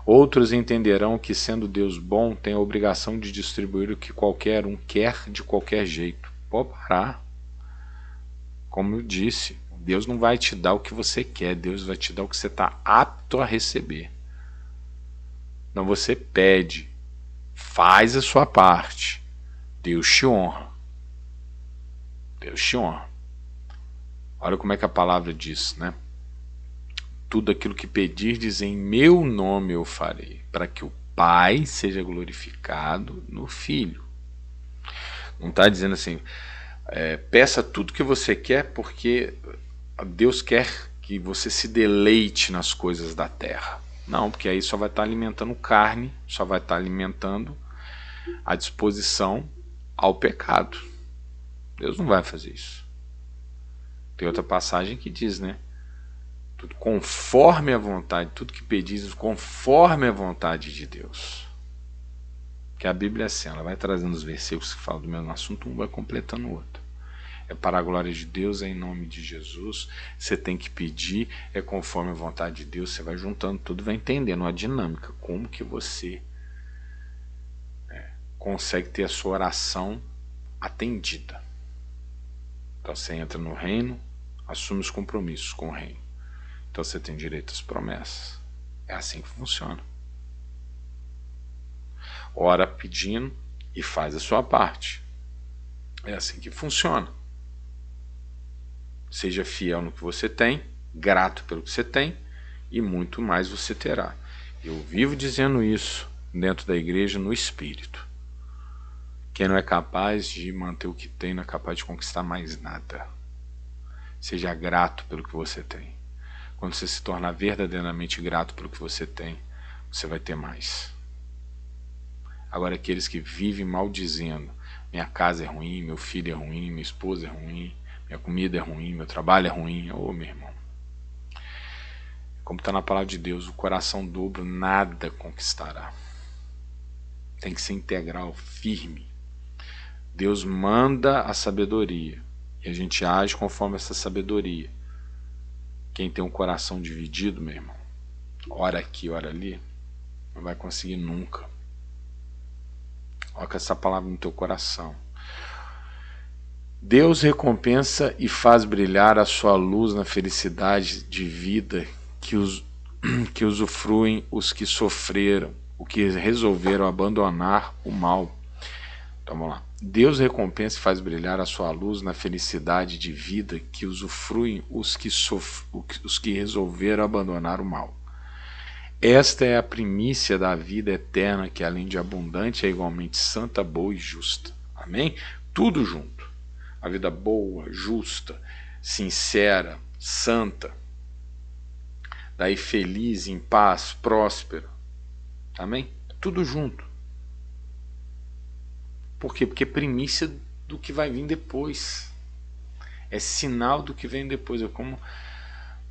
Outros entenderão que, sendo Deus bom, tem a obrigação de distribuir o que qualquer um quer de qualquer jeito. Pode parar. Como eu disse, Deus não vai te dar o que você quer, Deus vai te dar o que você está apto a receber. Então você pede, faz a sua parte, Deus te honra. Deus te honra. Olha como é que a palavra diz, né? Tudo aquilo que pedirdes em meu nome eu farei, para que o Pai seja glorificado no Filho. Não está dizendo assim, peça tudo que você quer, porque Deus quer que você se deleite nas coisas da terra. Não, porque aí só vai estar alimentando carne, só vai estar alimentando a disposição ao pecado. Deus não vai fazer isso. Tem outra passagem que diz, né? Tudo conforme a vontade, tudo que pedis conforme a vontade de Deus. Que a Bíblia é assim, ela vai trazendo os versículos que falam do mesmo assunto, um vai completando o outro. É para a glória de Deus, é em nome de Jesus. Você tem que pedir, é conforme a vontade de Deus. Você vai juntando tudo, vai entendendo a dinâmica, como que você consegue ter a sua oração atendida. Então você entra no reino, assume os compromissos com o reino. Então você tem direito às promessas. É assim que funciona. Ora pedindo e faz a sua parte. É assim que funciona. Seja fiel no que você tem, grato pelo que você tem, e muito mais você terá. Eu vivo dizendo isso dentro da igreja no Espírito. Quem não é capaz de manter o que tem não é capaz de conquistar mais nada. Seja grato pelo que você tem. Quando você se tornar verdadeiramente grato pelo que você tem, você vai ter mais. Agora, aqueles que vivem maldizendo, minha casa é ruim, meu filho é ruim, minha esposa é ruim, minha comida é ruim, meu trabalho é ruim, ô meu irmão. Como está na palavra de Deus, o coração dobro nada conquistará. Tem que ser integral, firme. Deus manda a sabedoria e a gente age conforme essa sabedoria. Quem tem um coração dividido, meu irmão, ora aqui, ora ali, não vai conseguir nunca. Coloca essa palavra no teu coração. Deus recompensa e faz brilhar a sua luz na felicidade de vida que usufruem os que sofreram, os que resolveram abandonar o mal. Então vamos lá. Deus recompensa e faz brilhar a sua luz na felicidade de vida que usufruem os que resolveram abandonar o mal. Esta é a primícia da vida eterna, que além de abundante é igualmente santa, boa e justa. Amém? Tudo junto. A vida boa, justa, sincera, santa. Daí feliz, em paz, próspera. Amém? Tudo junto. Por quê? Porque é primícia do que vai vir depois. É sinal do que vem depois. É como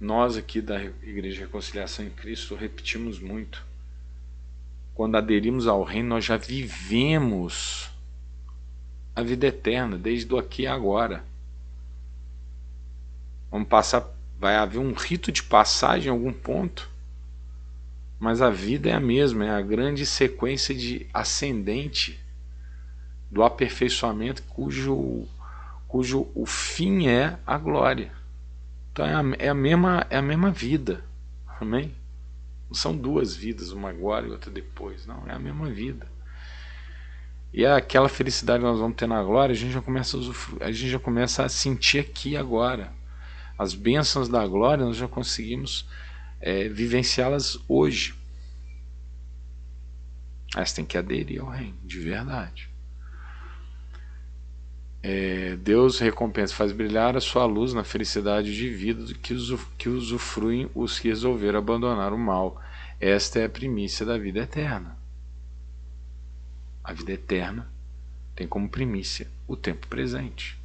nós aqui da Igreja de Reconciliação em Cristo repetimos muito. Quando aderimos ao reino, nós já vivemos a vida eterna, desde o aqui e agora. Vamos passar, vai haver um rito de passagem em algum ponto, mas a vida é a mesma, é a grande sequência de ascendente do aperfeiçoamento cujo o fim é a glória. Então é a mesma vida. Amém? Não são duas vidas, uma agora e outra depois. Não, é a mesma vida. E aquela felicidade que nós vamos ter na glória, a gente já começa a sentir aqui agora. As bênçãos da glória nós já conseguimos vivenciá-las hoje. Mas tem que aderir ao reino, de verdade. Deus recompensa, faz brilhar a sua luz na felicidade de vida que usufruem os que resolveram abandonar o mal. Esta é a primícia da vida eterna. A vida eterna tem como primícia o tempo presente.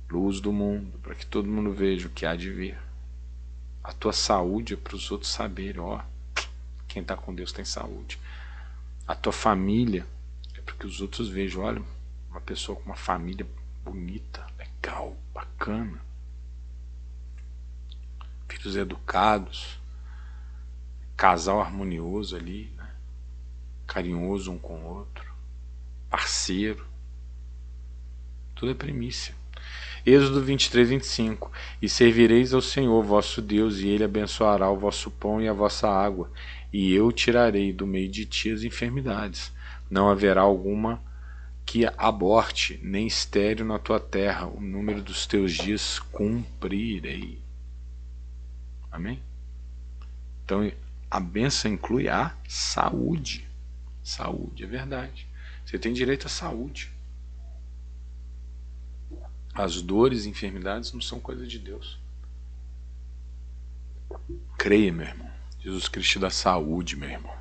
Luz do mundo, para que todo mundo veja o que há de vir. A tua saúde é para os outros saberem, quem está com Deus tem saúde. A tua família é para que os outros vejam, olha, uma pessoa com uma família bonita, legal, bacana. Filhos educados, casal harmonioso ali, né? Carinhoso um com o outro, parceiro. Tudo é primícia. Êxodo 23, 25. E servireis ao Senhor vosso Deus, e Ele abençoará o vosso pão e a vossa água, e eu tirarei do meio de ti as enfermidades. Não haverá alguma que aborte, nem estéril na tua terra, o número dos teus dias cumprirei. Amém? Então, a bênção inclui a saúde. Saúde, é verdade. Você tem direito à saúde. As dores e enfermidades não são coisa de Deus. Creia, meu irmão. Jesus Cristo dá saúde, meu irmão.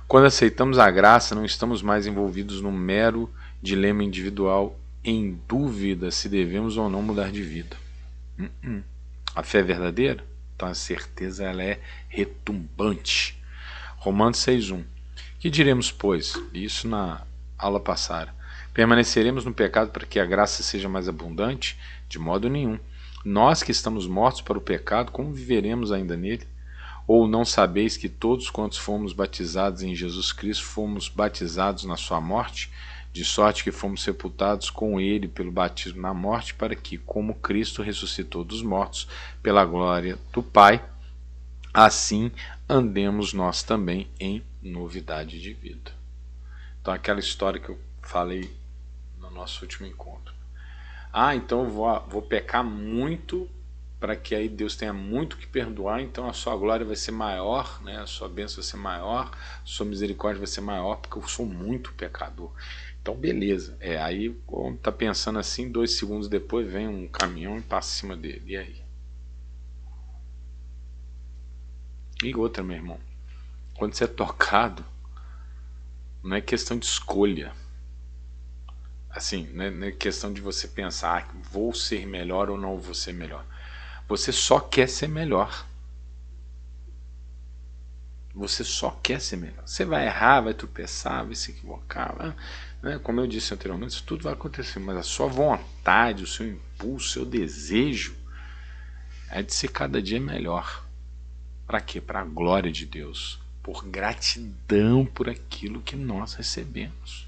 Quando aceitamos a graça, não estamos mais envolvidos num mero dilema individual em dúvida se devemos ou não mudar de vida. A fé é verdadeira? Então a certeza ela é retumbante. Romanos 6,1. Que diremos, pois? Isso na aula passada. Permaneceremos no pecado para que a graça seja mais abundante? De modo nenhum. Nós que estamos mortos para o pecado, como viveremos ainda nele? Ou não sabeis que todos quantos fomos batizados em Jesus Cristo fomos batizados na sua morte? De sorte que fomos sepultados com ele pelo batismo na morte, para que, como Cristo ressuscitou dos mortos pela glória do Pai, assim andemos nós também em novidade de vida. Então aquela história que eu falei no nosso último encontro. Então eu vou pecar muito para que aí Deus tenha muito que perdoar, então a sua glória vai ser maior, né? A sua bênção vai ser maior, a sua misericórdia vai ser maior, porque eu sou muito pecador. Então beleza, aí quando tá pensando assim, 2 segundos depois vem um caminhão e passa em cima dele, e aí? E outra, meu irmão, quando você é tocado, não é questão de escolha, assim, não é questão de você pensar, vou ser melhor ou não vou ser melhor. Você só quer ser melhor. Você só quer ser melhor. Você vai errar, vai tropeçar, vai se equivocar, né? Como eu disse anteriormente, isso tudo vai acontecer, mas a sua vontade, o seu impulso, o seu desejo é de ser cada dia melhor. Para quê? Para a glória de Deus, por gratidão por aquilo que nós recebemos.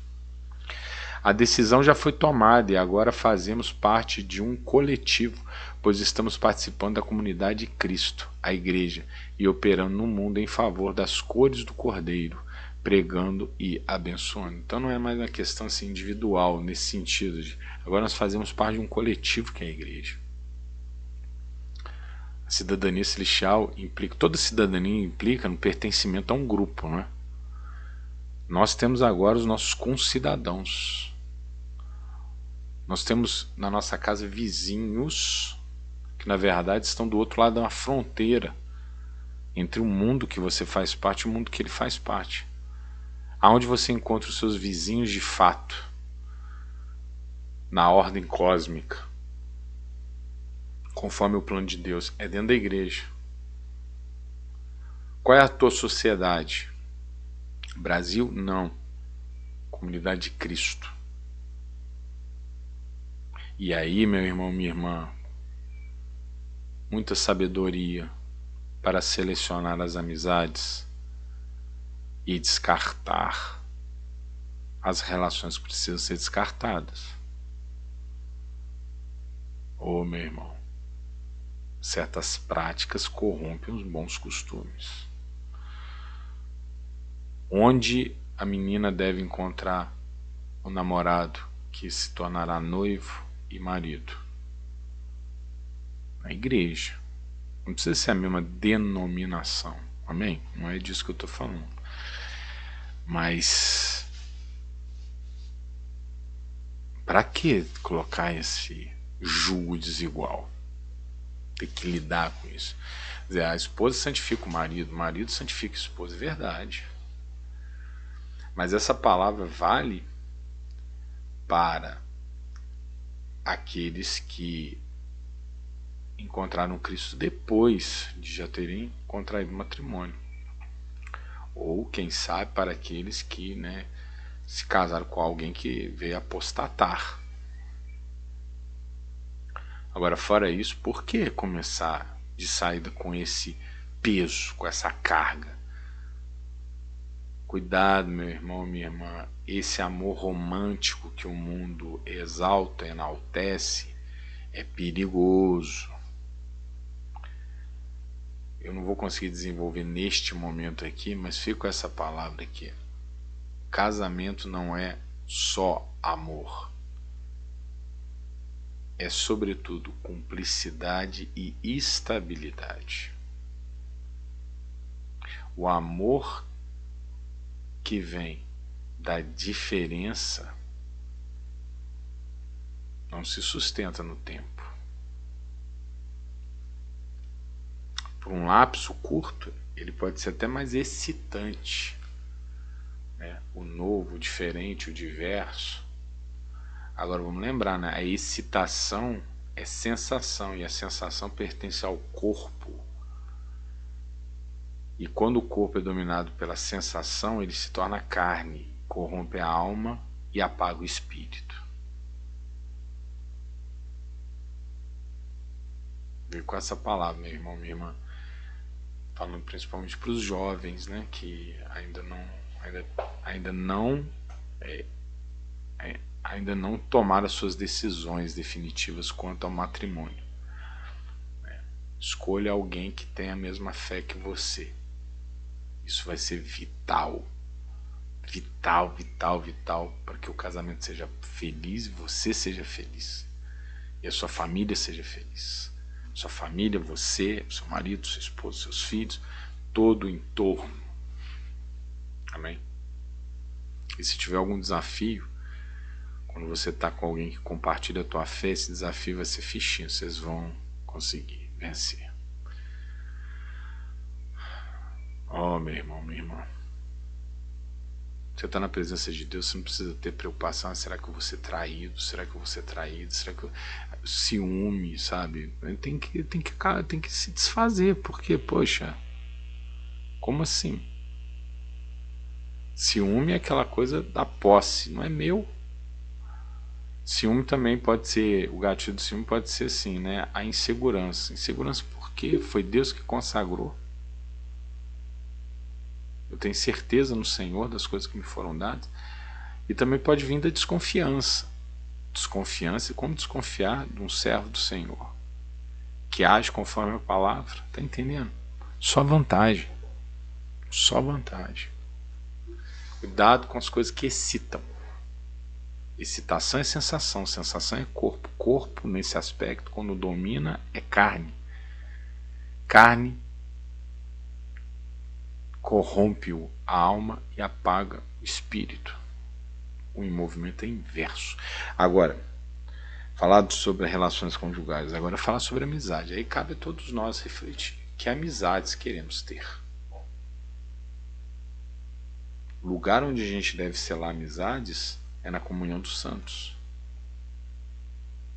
A decisão já foi tomada e agora fazemos parte de um coletivo, pois estamos participando da comunidade de Cristo, a igreja, e operando no mundo em favor das cores do Cordeiro, pregando e abençoando. Então não é mais uma questão assim, individual, nesse sentido. Agora nós fazemos parte de um coletivo que é a igreja. A cidadania celestial implica, toda cidadania implica no pertencimento a um grupo, né? Nós temos agora os nossos concidadãos. Nós temos na nossa casa vizinhos que na verdade estão do outro lado da fronteira entre o mundo que você faz parte e o mundo que ele faz parte. Aonde você encontra os seus vizinhos de fato, na ordem cósmica, conforme o plano de Deus, é dentro da igreja. Qual é a tua sociedade? Brasil? Não. Comunidade de Cristo. E aí, meu irmão, minha irmã, muita sabedoria para selecionar as amizades e descartar as relações que precisam ser descartadas. Meu irmão, certas práticas corrompem os bons costumes. Onde a menina deve encontrar o namorado que se tornará noivo e marido? Na igreja. Não precisa ser a mesma denominação, amém? Não é disso que eu estou falando. Mas Para que colocar esse jugo desigual? Ter que lidar com isso. Quer dizer, a esposa santifica o marido santifica a esposa, é verdade. Mas essa palavra vale para aqueles que encontraram Cristo depois de já terem contraído matrimônio. Ou, quem sabe, para aqueles que, né, se casaram com alguém que veio apostatar. Agora, fora isso, por que começar de saída com esse peso, com essa carga? Cuidado, meu irmão, minha irmã, esse amor romântico que o mundo exalta, enaltece, é perigoso. Eu não vou conseguir desenvolver neste momento aqui, mas fico com essa palavra aqui. Casamento não é só amor. É sobretudo cumplicidade e estabilidade. O amor que vem da diferença não se sustenta no tempo. Por um lapso curto, ele pode ser até mais excitante, né? O novo, o diferente, o diverso. Agora vamos lembrar, né? A excitação é sensação e a sensação pertence ao corpo. E quando o corpo é dominado pela sensação, ele se torna carne, corrompe a alma e apaga o espírito. Veio com essa palavra, meu irmão, minha irmã, falando principalmente para os jovens, né, que ainda não tomaram as suas decisões definitivas quanto ao matrimônio. Escolha alguém que tenha a mesma fé que você. Isso vai ser vital. Vital, vital, vital, para que o casamento seja feliz e você seja feliz. E a sua família seja feliz. Sua família, você, seu marido, sua esposa, seus filhos, todo o entorno. Amém? E se tiver algum desafio, quando você está com alguém que compartilha a tua fé, esse desafio vai ser fichinho. Vocês vão conseguir vencer. Oh, meu irmão, minha irmã. Você está na presença de Deus, você não precisa ter preocupação. Será que eu vou ser traído? Será que eu vou ser traído? Será que eu... Ciúme, sabe? Tem que se desfazer, porque, poxa, como assim? Ciúme é aquela coisa da posse, não é meu. Ciúme também pode ser, o gatilho do ciúme pode ser assim, né? A insegurança. Insegurança por quê? Foi Deus que consagrou. Eu tenho certeza no Senhor das coisas que me foram dadas. E também pode vir da desconfiança. Desconfiança, e como desconfiar de um servo do Senhor que age conforme a palavra? Tá entendendo? Só vantagem. Só vantagem. Cuidado com as coisas que excitam. Excitação é sensação, sensação é corpo. Corpo, nesse aspecto, quando domina, é carne. Carne corrompe a alma e apaga o espírito. O movimento é inverso. Agora, falado sobre relações conjugais, agora falar sobre amizade. Aí cabe a todos nós refletir. Que amizades queremos ter? O lugar onde a gente deve selar amizades é na comunhão dos santos.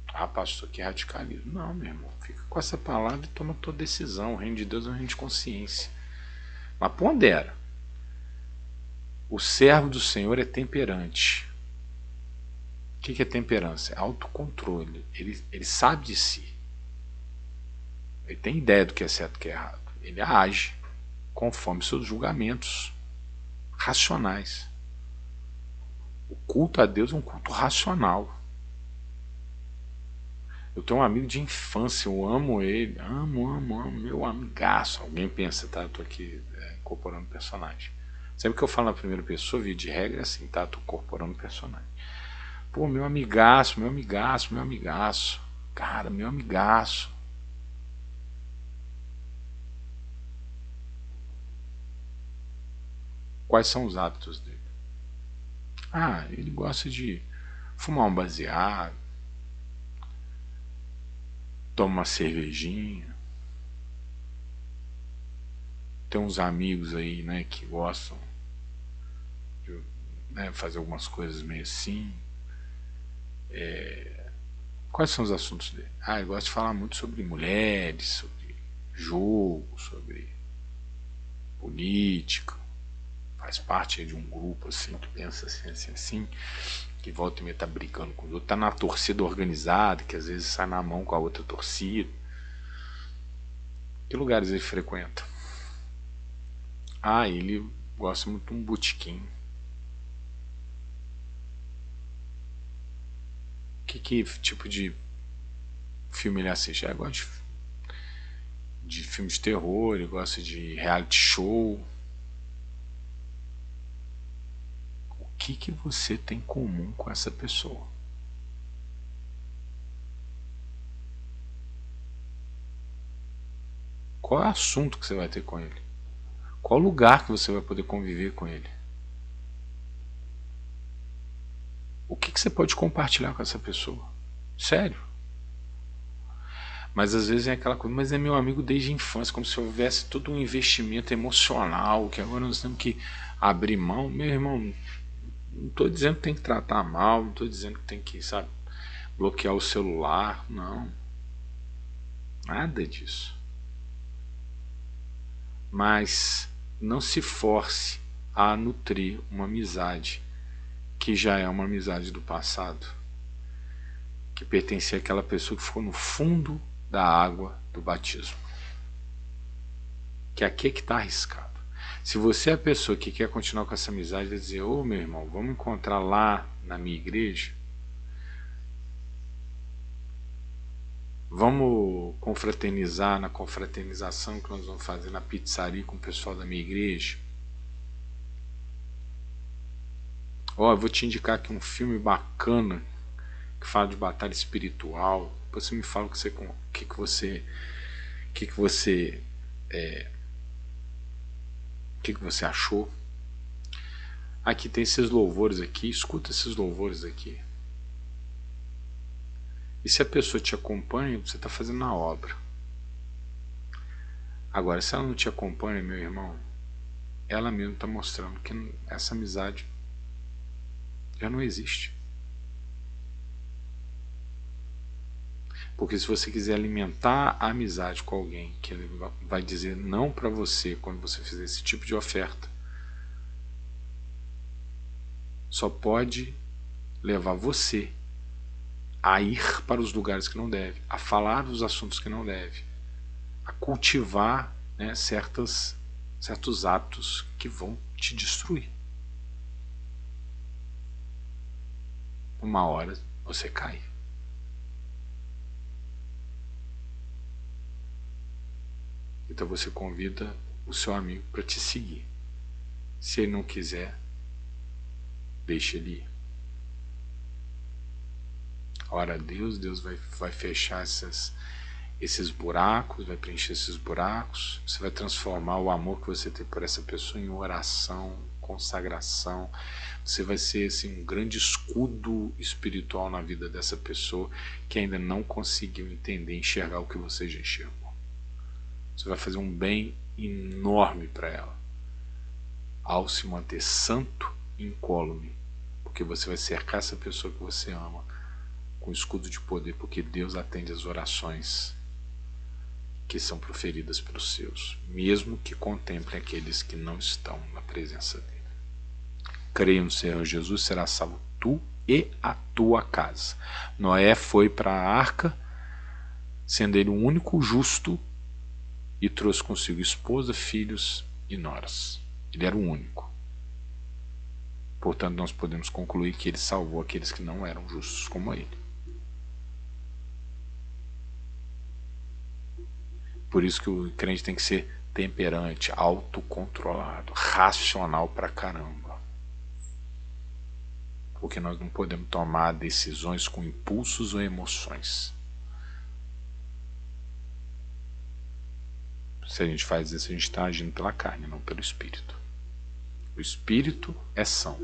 Ah, pastor, que radicalismo. Não, meu irmão. Fica com essa palavra e toma tua decisão. O reino de Deus é um reino de consciência. Mas pondera. O servo do Senhor é temperante. O que é temperança? É autocontrole. Ele sabe de si. Ele tem ideia do que é certo e do que é errado. Ele age conforme seus julgamentos racionais. O culto a Deus é um culto racional. Eu tenho um amigo de infância, eu amo ele, amo, meu amigaço. Alguém pensa, tá? Eu tô aqui incorporando personagem. Sempre que eu falo na primeira pessoa, via de regra é assim, tá? Tô incorporando personagem. Pô, meu amigaço, meu amigaço, meu amigaço. Cara, meu amigaço. Quais são os hábitos dele? Ah, ele gosta de fumar um baseado, tomar uma cervejinha. Tem uns amigos aí, né, que gostam de, né, fazer algumas coisas meio assim. Quais são os assuntos dele? Ele gosta de falar muito sobre mulheres, sobre jogo, sobre política. Faz parte de um grupo assim que pensa assim, que volta e meia tá brigando com os outros, tá na torcida organizada, que às vezes sai na mão com a outra torcida. Que lugares ele frequenta? Ele gosta muito de um botequim. Que tipo de filme ele assiste? Ele gosta de filme de terror, ele gosta de reality show. O que você tem em comum com essa pessoa? Qual é o assunto que você vai ter com ele? Qual lugar que você vai poder conviver com ele? O que você pode compartilhar com essa pessoa? Sério. Mas às vezes é aquela coisa, mas é meu amigo desde a infância, como se houvesse todo um investimento emocional, que agora nós temos que abrir mão. Meu irmão, não estou dizendo que tem que tratar mal, não estou dizendo que tem que, sabe, bloquear o celular, não. Nada disso. Mas não se force a nutrir uma amizade que já é uma amizade do passado, que pertencia àquela pessoa que ficou no fundo da água do batismo. Que aqui é que está arriscado. Se você é a pessoa que quer continuar com essa amizade, vai dizer, meu irmão, vamos encontrar lá na minha igreja, vamos confraternizar na confraternização que nós vamos fazer na pizzaria com o pessoal da minha igreja. Eu vou te indicar aqui um filme bacana que fala de batalha espiritual. Depois você me fala o que você achou. Aqui tem esses louvores aqui, escuta esses louvores aqui. E se a pessoa te acompanha, você está fazendo a obra. Agora, se ela não te acompanha, meu irmão, ela mesmo está mostrando que essa amizade já não existe. Porque se você quiser alimentar a amizade com alguém que ele vai dizer não para você quando você fizer esse tipo de oferta, só pode levar você a ir para os lugares que não deve, a falar dos assuntos que não deve, a cultivar, né, certos hábitos que vão te destruir. Uma hora você cai. Então você convida o seu amigo para te seguir. Se ele não quiser, deixe ele ir. Ora Deus vai fechar esses buracos, vai preencher esses buracos. Você vai transformar o amor que você tem por essa pessoa em oração, consagração. Você vai ser assim, um grande escudo espiritual na vida dessa pessoa que ainda não conseguiu entender, enxergar o que você já enxergou. Você vai fazer um bem enorme para ela ao se manter santo e incólume, porque você vai cercar essa pessoa que você ama com escudo de poder, porque Deus atende as orações que são proferidas pelos seus, mesmo que contemplem aqueles que não estão na presença dele. Creio no Senhor Jesus, será salvo tu e a tua casa. Noé foi para a arca, sendo ele o único justo, e trouxe consigo esposa, filhos e noras. Ele era o único. Portanto, nós podemos concluir que ele salvou aqueles que não eram justos como ele. Por isso que o crente tem que ser temperante, autocontrolado, racional pra caramba. Porque nós não podemos tomar decisões com impulsos ou emoções. Se a gente faz isso, a gente está agindo pela carne, não pelo espírito. O espírito é são,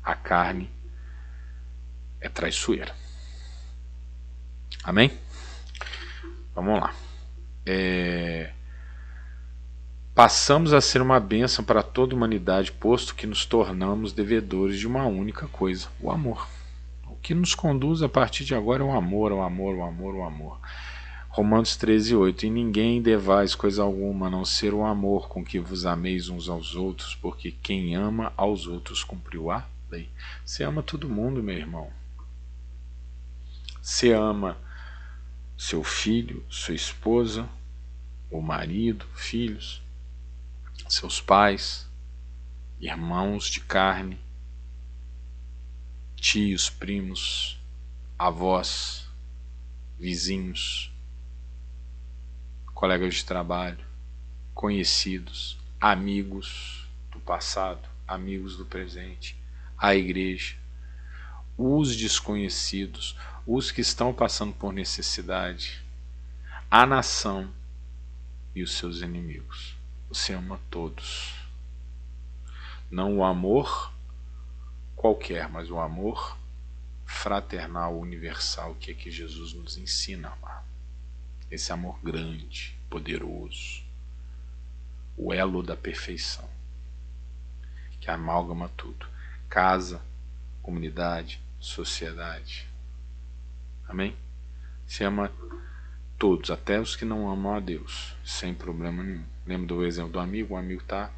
a carne é traiçoeira. Amém? Vamos lá. Passamos a ser uma bênção para toda a humanidade, posto que nos tornamos devedores de uma única coisa, o amor. O que nos conduz a partir de agora é o amor, o amor, o amor, o amor. Romanos 13:8. E ninguém devais coisa alguma, a não ser o amor com que vos ameis uns aos outros, porque quem ama aos outros cumpriu a lei. Você ama todo mundo, meu irmão. Você ama seu filho, sua esposa, o marido, filhos, seus pais, irmãos de carne, tios, primos, avós, vizinhos, colegas de trabalho, conhecidos, amigos do passado, amigos do presente, a igreja, os desconhecidos, os que estão passando por necessidade, a nação e os seus inimigos. Você ama todos. Não o amor qualquer, mas o amor fraternal, universal, que é que Jesus nos ensina a amar. Esse amor grande, poderoso, o elo da perfeição, que amalgama tudo. Casa, comunidade, sociedade. Amém? Se ama todos, até os que não amam a Deus, sem problema nenhum. Lembra do exemplo do amigo? O amigo está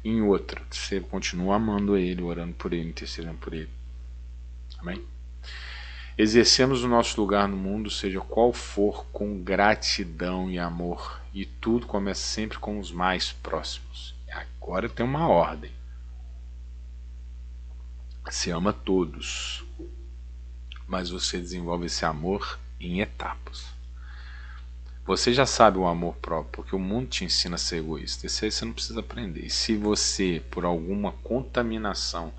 em outra. Você continua amando ele, orando por ele, intercedendo por ele. Amém? Exercemos o nosso lugar no mundo, seja qual for, com gratidão e amor. E tudo começa sempre com os mais próximos. Agora tem uma ordem. Você ama todos, mas você desenvolve esse amor em etapas. Você já sabe o amor próprio, porque o mundo te ensina a ser egoísta. Isso aí você não precisa aprender. E se você, por alguma contaminação,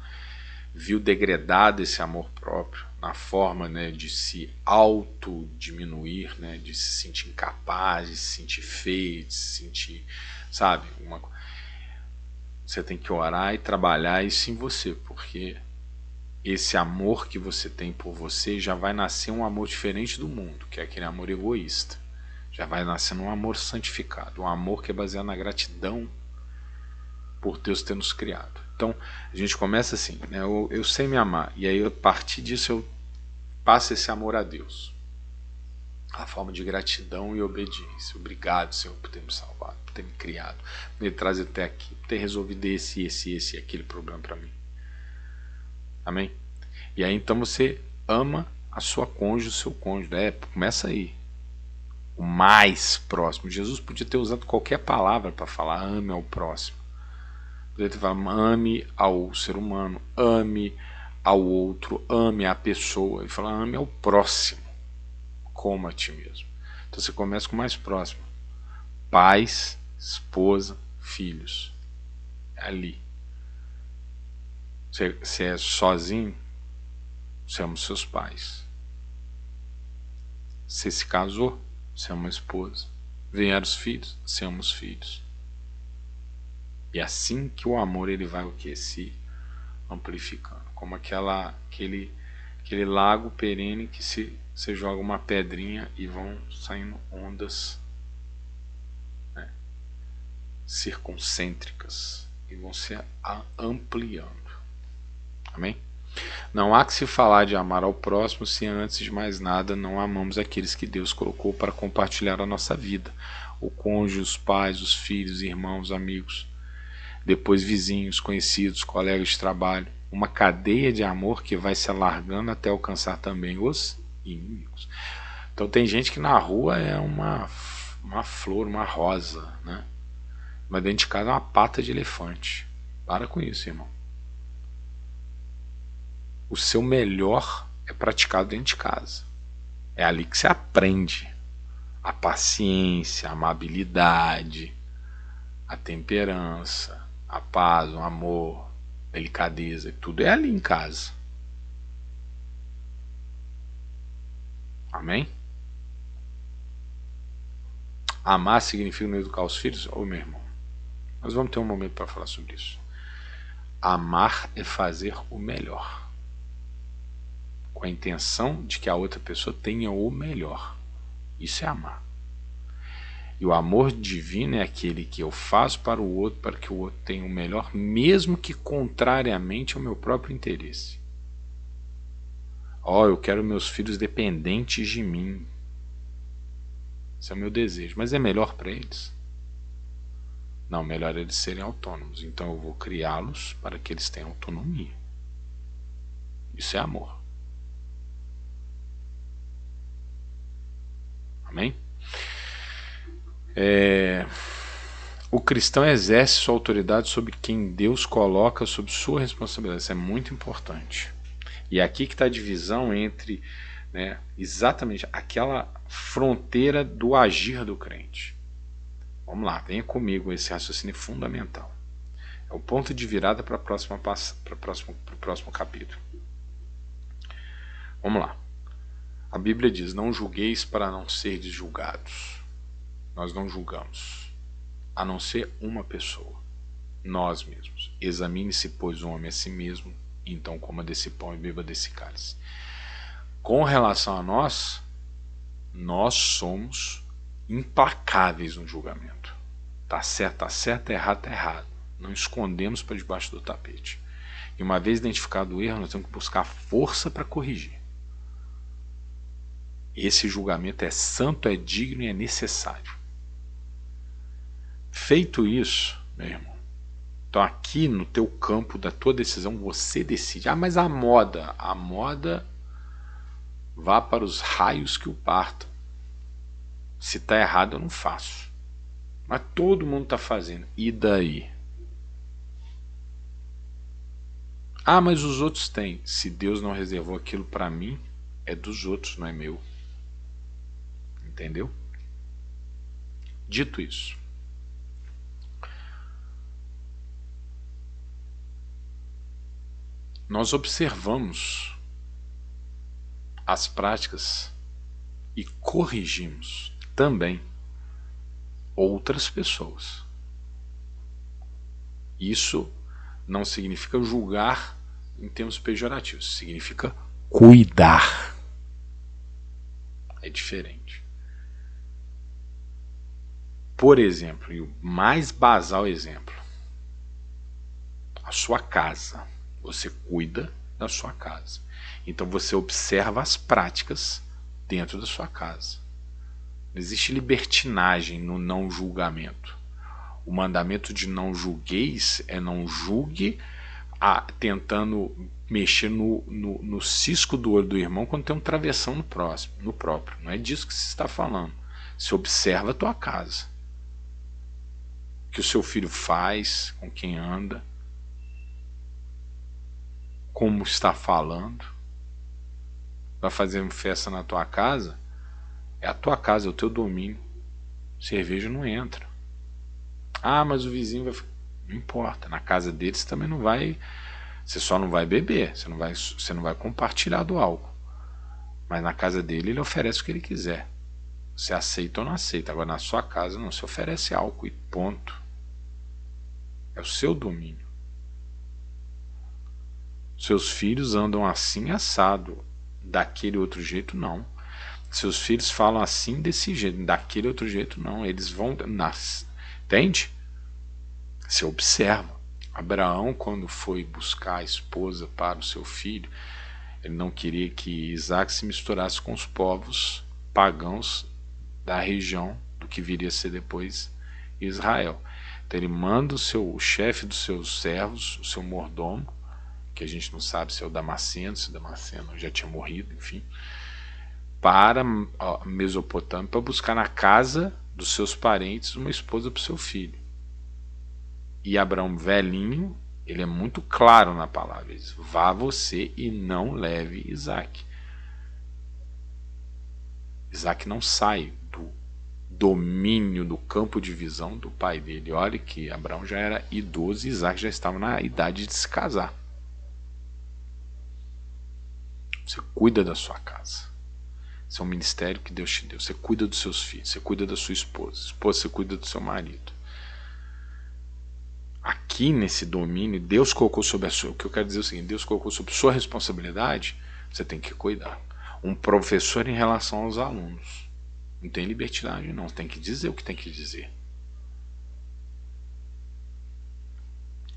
viu degradado esse amor próprio, na forma, né, de se autodiminuir, né, de se sentir incapaz, de se sentir feio, de se sentir, sabe, você tem que orar e trabalhar isso em você, porque esse amor que você tem por você já vai nascer um amor diferente do mundo, que é aquele amor egoísta. Já vai nascendo um amor santificado, um amor que é baseado na gratidão por Deus ter nos criado. Então a gente começa assim, né? Eu sei me amar, e aí a partir disso eu passo esse amor a Deus, a forma de gratidão e obediência. Obrigado, Senhor, por ter me salvado, por ter me criado, por me trazer até aqui, por ter resolvido esse e aquele problema para mim. Amém? E aí então você ama a sua cônjuge, o seu cônjuge. Começa aí. O mais próximo. Jesus podia ter usado qualquer palavra para falar ame ao próximo. Podia ter falado ame ao ser humano, ame ao outro, ame a pessoa. E falar ame ao próximo, como a ti mesmo. Então você começa com o mais próximo. Pais, esposa, filhos. É ali. Você é sozinho, você ama os seus pais. Você se casou, você ama a esposa. Vieram os filhos, você ama os filhos. E assim que o amor ele vai o que? Se amplificando. Como aquele lago perene que você joga uma pedrinha e vão saindo ondas, né, circuncêntricas e vão se ampliando. Amém? Não há que se falar de amar ao próximo se antes de mais nada não amamos aqueles que Deus colocou para compartilhar a nossa vida. O cônjuge, os pais, os filhos, irmãos, amigos. Depois vizinhos, conhecidos, colegas de trabalho. Uma cadeia de amor que vai se alargando até alcançar também os inimigos. Então tem gente que na rua é uma flor, uma rosa, né? Mas dentro de casa é uma pata de elefante. Para com isso, irmão. O seu melhor é praticado dentro de casa. É ali que você aprende a paciência, a amabilidade, a temperança, a paz, o amor, delicadeza, tudo é ali em casa. Amém? Amar significa não educar os filhos? Ô meu irmão, nós vamos ter um momento para falar sobre isso. Amar é fazer o melhor com a intenção de que a outra pessoa tenha o melhor. Isso é amar. E o amor divino é aquele que eu faço para o outro, para que o outro tenha o melhor, mesmo que contrariamente ao meu próprio interesse. Eu quero meus filhos dependentes de mim. Esse é o meu desejo. Mas é melhor para eles? Não, melhor eles serem autônomos. Então eu vou criá-los para que eles tenham autonomia. Isso é amor. Amém? O cristão exerce sua autoridade sobre quem Deus coloca sob sua responsabilidade. Isso é muito importante. E é aqui que está a divisão entre, exatamente aquela fronteira do agir do crente. Vamos lá, venha comigo, esse raciocínio é fundamental. É o ponto de virada para o próximo capítulo. Vamos lá. A Bíblia diz: não julgueis para não serdes julgados. Nós não julgamos, a não ser uma pessoa, nós mesmos. Examine-se, pois, o homem a si mesmo, então coma desse pão e beba desse cálice. Com relação a nós somos implacáveis no julgamento. Tá certo, errado, tá errado. Não escondemos para debaixo do tapete. E uma vez identificado o erro, nós temos que buscar força para corrigir. Esse julgamento é santo, é digno e é necessário. Feito isso, meu irmão, então aqui no teu campo da tua decisão você decide. Mas a moda vá para os raios que o partam. Se está errado eu não faço. Mas todo mundo está fazendo. E daí? Mas os outros têm. Se Deus não reservou aquilo para mim, é dos outros, não é meu. Entendeu? Dito isso, nós observamos as práticas e corrigimos também outras pessoas. Isso não significa julgar em termos pejorativos, significa cuidar. É diferente. Por exemplo, e o mais basal exemplo, a sua casa. Você cuida da sua casa. Então você observa as práticas dentro da sua casa. Não existe libertinagem no não julgamento. O mandamento de não julgueis é não julgue tentando mexer no cisco do olho do irmão quando tem um travessão no próprio. Não é disso que se está falando. Você observa a tua casa. O que o seu filho faz, com quem anda, como está falando. Vai fazer uma festa na tua casa, é a tua casa, é o teu domínio. Cerveja não entra. Mas o vizinho vai... Não importa, na casa deles também não vai... Você só não vai beber, você não vai compartilhar do álcool. Mas na casa dele ele oferece o que ele quiser. Você aceita ou não aceita. Agora na sua casa não se oferece álcool e ponto. É o seu domínio. Seus filhos andam assim assado, daquele outro jeito não. Seus filhos falam assim desse jeito, daquele outro jeito não. Eles vão entende? Você observa. Abraão, quando foi buscar a esposa para o seu filho, ele não queria que Isaac se misturasse com os povos pagãos da região do que viria a ser depois Israel. Então ele manda o chefe dos seus servos, o seu mordomo, que a gente não sabe se é o Damasceno, se o Damasceno já tinha morrido, enfim, para a Mesopotâmia, para buscar na casa dos seus parentes uma esposa para o seu filho. E Abraão, velhinho, ele é muito claro na palavra, ele diz: vá você e não leve Isaac. Isaac não sai do domínio, do campo de visão do pai dele. Olha que Abraão já era idoso e Isaac já estava na idade de se casar. Você cuida da sua casa. Esse é um ministério que Deus te deu. Você cuida dos seus filhos, você cuida da sua esposa, você cuida do seu marido. Aqui nesse domínio, Deus colocou sobre o que eu quero dizer é o seguinte: Deus colocou sobre sua responsabilidade Você tem que cuidar. Um professor em relação aos alunos. Não tem libertinagem, não. Tem que dizer o que tem que dizer.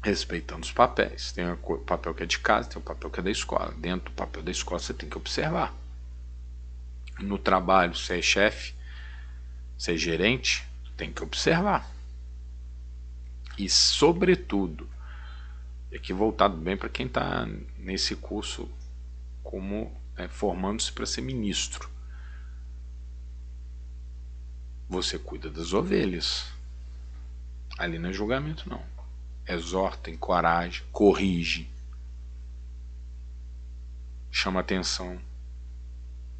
Respeitando os papéis. Tem o papel que é de casa, tem o papel que é da escola. Dentro do papel da escola você tem que observar. No trabalho, se é chefe, se é gerente, tem que observar. E sobretudo, e aqui voltado bem para quem está nesse curso como formando-se para ser ministro. Você cuida das ovelhas. Ali não é julgamento, não. Exorta, encoraja, corrige, chama atenção.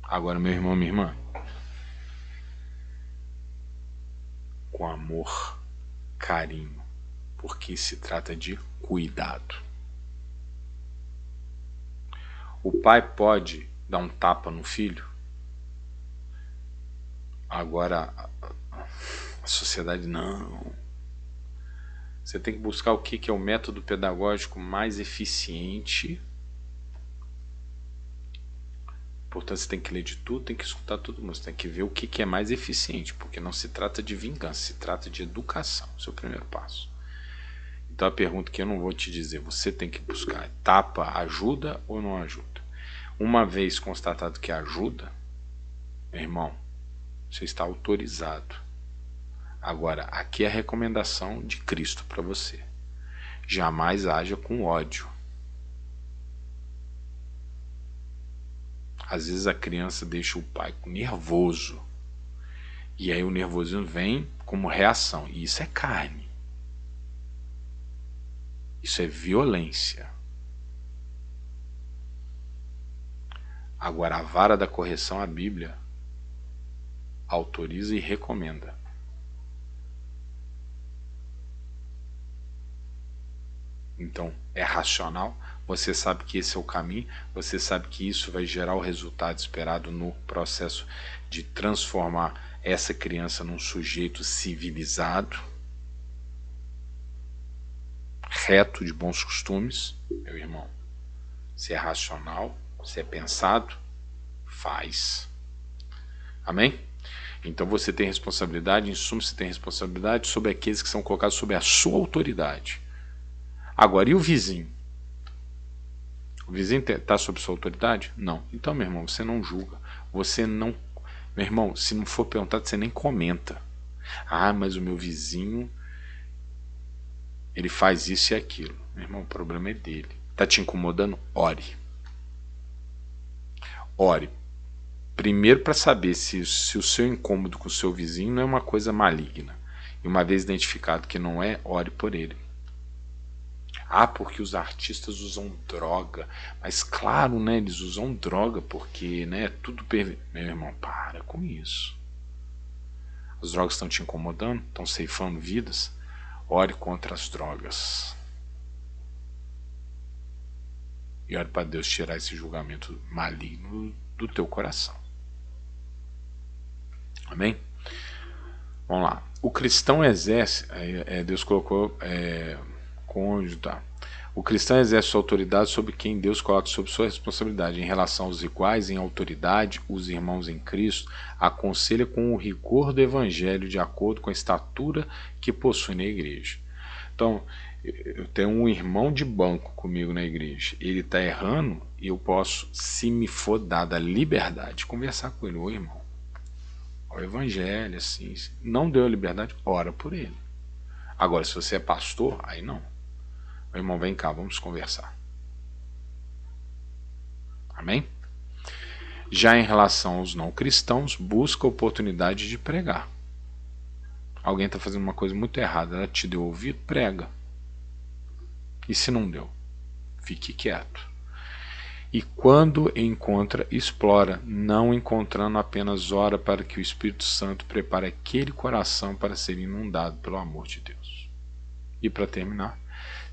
Agora, meu irmão, minha irmã, com amor, carinho, porque se trata de cuidado. O pai pode dar um tapa no filho. Agora, a sociedade não. Você tem que buscar o que é o método pedagógico mais eficiente. Portanto, você tem que ler de tudo, tem que escutar todo mundo. Você tem que ver o que é mais eficiente, porque não se trata de vingança, se trata de educação. Esse é o primeiro passo. Então a pergunta que eu não vou te dizer, você tem que buscar, tapa ajuda ou não ajuda? Uma vez constatado que ajuda, meu irmão, você está autorizado. Agora, aqui é a recomendação de Cristo para você. Jamais haja com ódio. Às vezes a criança deixa o pai nervoso. E aí o nervosismo vem como reação. E isso é carne. Isso é violência. Agora, a vara da correção, a Bíblia autoriza e recomenda. Então, é racional, você sabe que esse é o caminho, você sabe que isso vai gerar o resultado esperado no processo de transformar essa criança num sujeito civilizado, reto, de bons costumes, meu irmão. Se é racional, se é pensado, faz. Amém? Então você tem responsabilidade, em suma você tem responsabilidade sobre aqueles que são colocados sob a sua autoridade. Agora, e o vizinho? O vizinho está sob sua autoridade? Não. Então, meu irmão, você não julga. Você não... Meu irmão, se não for perguntado, você nem comenta. Ah, mas o meu vizinho, ele faz isso e aquilo. Meu irmão, o problema é dele. Está te incomodando? Ore. Ore. Primeiro para saber se o seu incômodo com o seu vizinho não é uma coisa maligna. E uma vez identificado que não é, ore por ele. Ah, porque os artistas usam droga. Mas claro, né, eles usam droga porque, né, tudo Meu irmão, para com isso. As drogas estão te incomodando? Estão ceifando vidas? Ore contra as drogas. E ore para Deus tirar esse julgamento maligno do teu coração. Amém? Vamos lá. O cristão exerce... Deus colocou... cônjuge, tá? O cristão exerce sua autoridade sobre quem Deus coloca sob sua responsabilidade. Em relação aos iguais em autoridade, os irmãos em Cristo, aconselha com o rigor do evangelho de acordo com a estatura que possui na igreja. Então, eu tenho um irmão de banco comigo na igreja, ele está errando, e eu posso, se me for dada a liberdade, conversar com ele. Ô irmão, o evangelho, assim, não deu a liberdade, ora por ele. Agora, se você é pastor, aí não. Meu irmão, vem cá, vamos conversar. Amém? Já em relação aos não cristãos, busca a oportunidade de pregar. Alguém está fazendo uma coisa muito errada, ela te deu ouvido, prega. E se não deu? Fique quieto. E quando encontra, explora, não encontrando apenas ora para que o Espírito Santo prepare aquele coração para ser inundado pelo amor de Deus. E para terminar,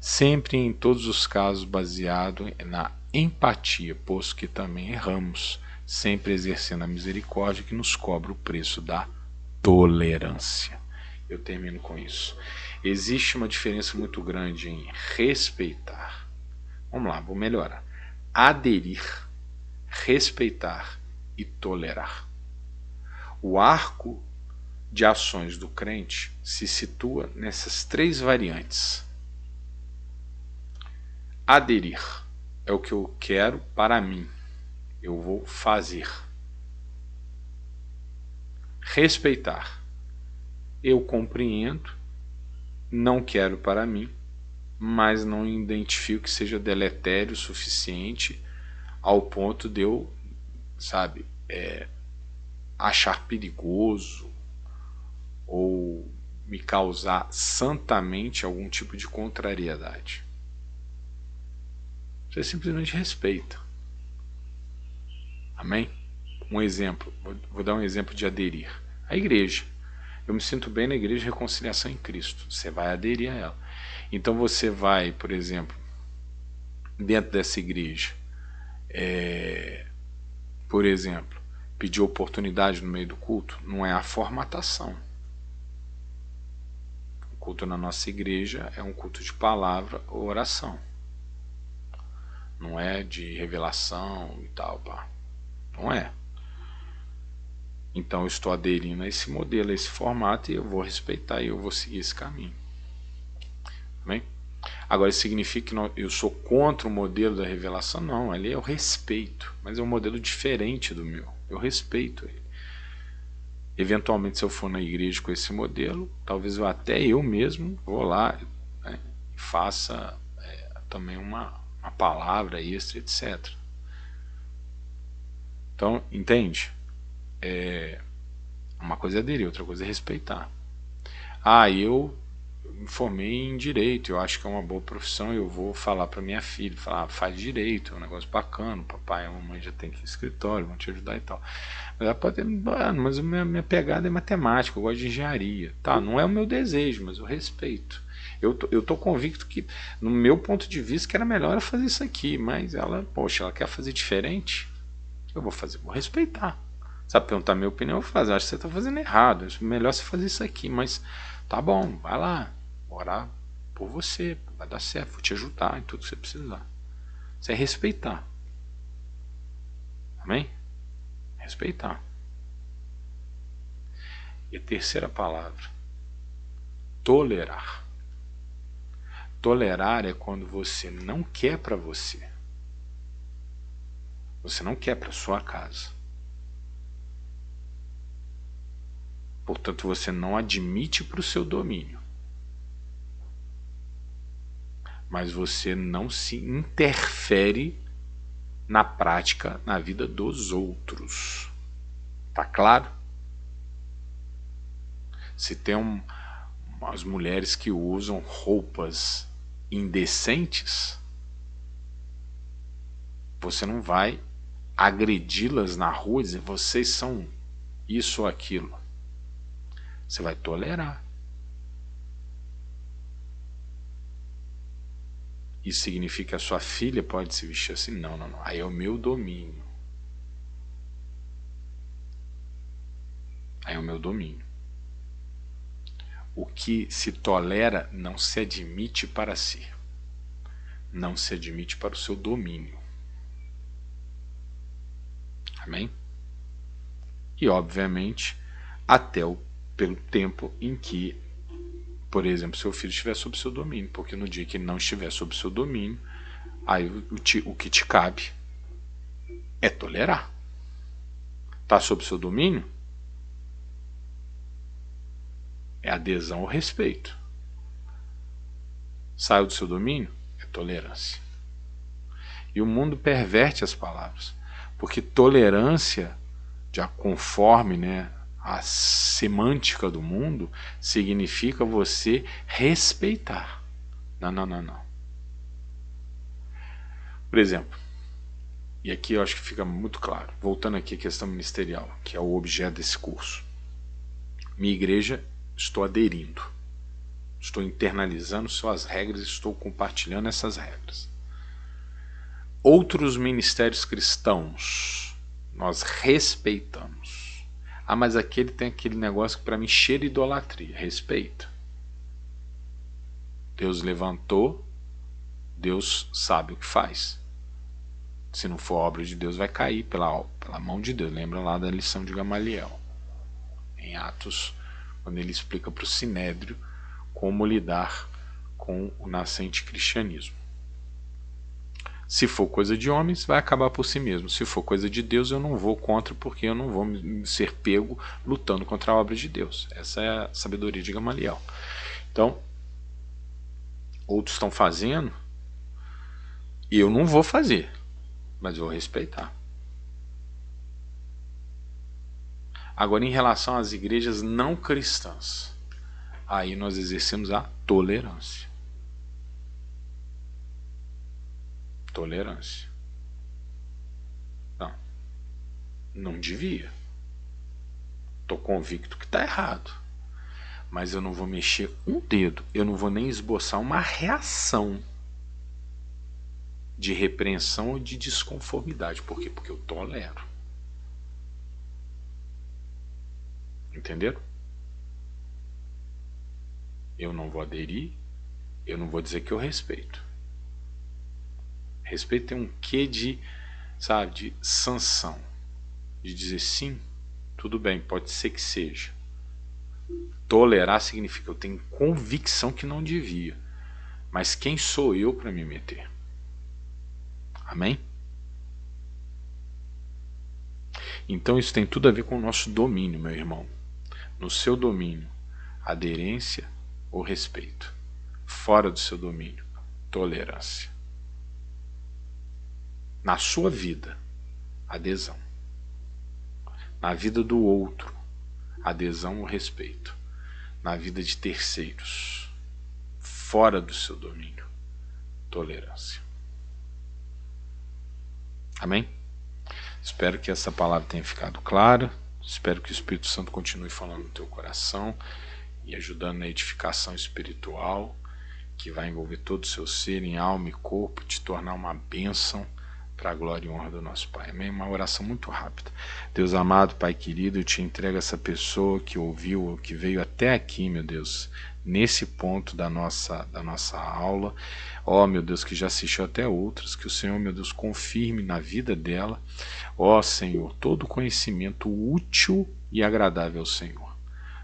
sempre em todos os casos baseado na empatia, posto que também erramos, sempre exercendo a misericórdia que nos cobra o preço da tolerância. Eu termino com isso. Existe uma diferença muito grande em respeitar. Vamos lá, vou melhorar. Aderir, respeitar e tolerar. O arco de ações do crente se situa nessas três variantes. Aderir é o que eu quero para mim, eu vou fazer. Respeitar, eu compreendo, não quero para mim, mas não identifico que seja deletério o suficiente ao ponto de eu, achar perigoso ou me causar santamente algum tipo de contrariedade. Você simplesmente respeita. Amém? Um exemplo, vou dar um exemplo de aderir. A igreja. Eu me sinto bem na igreja de reconciliação em Cristo. Você vai aderir a ela. Então você vai, por exemplo, dentro dessa igreja, por exemplo, pedir oportunidade no meio do culto. Não é a formatação. O culto na nossa igreja é um culto de palavra ou oração. Não é de revelação e tal, pá. Não é. Então eu estou aderindo a esse modelo, a esse formato, e eu vou respeitar e eu vou seguir esse caminho. Amém? Agora, isso significa que eu sou contra o modelo da revelação? Não, ali eu respeito, mas é um modelo diferente do meu. Eu respeito ele. Eventualmente, se eu for na igreja com esse modelo, talvez até eu mesmo vou lá, né, e faça também uma palavra extra, etc. Então, entende? Uma coisa é aderir, outra coisa é respeitar. Eu me formei em direito, eu acho que é uma boa profissão, eu vou falar para minha filha, faz direito, é um negócio bacana, o papai e a mamãe já tem que ir no escritório, vão te ajudar e tal. Mas ela pode ter, mas a minha pegada é matemática, eu gosto de engenharia. Tá, não é o meu desejo, mas eu respeito. Eu tô convicto que, no meu ponto de vista, que era melhor eu fazer isso aqui, mas ela quer fazer diferente, eu vou fazer, vou respeitar. Sabe, perguntar a minha opinião, eu vou fazer, acho que você está fazendo errado, é melhor você fazer isso aqui, mas tá bom, vai lá, orar por você, vai dar certo, vou te ajudar em tudo que você precisar. Isso é respeitar. Amém? Respeitar. E a terceira palavra, tolerar. Tolerar é quando você não quer para você. Você não quer para sua casa. Portanto, você não admite para o seu domínio. Mas você não se interfere na prática, na vida dos outros. Tá claro? Se tem umas mulheres que usam roupas indecentes, você não vai agredi-las na rua e dizer vocês são isso ou aquilo. Você vai tolerar. Isso significa que a sua filha pode se vestir assim? Não. Aí é o meu domínio. Aí é o meu domínio. O que se tolera não se admite para si. Não se admite para o seu domínio. Amém? E obviamente pelo tempo em que, por exemplo, seu filho estiver sob seu domínio, porque no dia que ele não estiver sob seu domínio, aí o que te cabe é tolerar. Está sob seu domínio? É adesão ao respeito. Saiu do seu domínio? É tolerância. E o mundo perverte as palavras, porque tolerância, já conforme, né, a semântica do mundo, significa você respeitar. Não. Por exemplo, e aqui eu acho que fica muito claro, voltando aqui à questão ministerial, que é o objeto desse curso. Minha igreja, estou aderindo, estou internalizando suas regras, estou compartilhando essas regras. Outros ministérios cristãos, nós respeitamos. Mas aquele tem aquele negócio que para mim cheira idolatria. Respeita. Deus levantou, Deus sabe o que faz. Se não for obra de Deus, vai cair pela mão de Deus. Lembra lá da lição de Gamaliel, em Atos, quando ele explica para o Sinédrio como lidar com o nascente cristianismo. Se for coisa de homens, vai acabar por si mesmo. Se for coisa de Deus, eu não vou contra, porque eu não vou ser pego lutando contra a obra de Deus. Essa é a sabedoria de Gamaliel. Então, outros estão fazendo, e eu não vou fazer, mas eu vou respeitar. Agora, em relação às igrejas não cristãs, aí nós exercemos a tolerância. Tolerância. Não devia. Estou convicto que está errado. Mas eu não vou mexer um dedo. Eu não vou nem esboçar uma reação de repreensão ou de desconformidade. Por quê? Porque eu tolero. Entenderam? Eu não vou aderir. Eu não vou dizer que eu respeito. Respeito tem um quê de, sabe, de sanção. De dizer sim, tudo bem, pode ser que seja. Tolerar significa eu tenho convicção que não devia. Mas quem sou eu para me meter? Amém? Então isso tem tudo a ver com o nosso domínio, meu irmão. No seu domínio, aderência ou respeito. Fora do seu domínio, tolerância. Na sua vida, adesão. Na vida do outro, adesão ou respeito. Na vida de terceiros, fora do seu domínio, tolerância. Amém? Espero que essa palavra tenha ficado clara. Espero que o Espírito Santo continue falando no teu coração e ajudando na edificação espiritual, que vai envolver todo o seu ser, em alma e corpo, te tornar uma bênção para a glória e honra do nosso Pai. Amém? Uma oração muito rápida. Deus amado, Pai querido, eu te entrego essa pessoa que ouviu, que veio até aqui, meu Deus, nesse ponto da nossa aula. Ó, meu Deus, que já assistiu até outras, que o Senhor, meu Deus, confirme na vida dela, ó Senhor, todo conhecimento útil e agradável ao Senhor.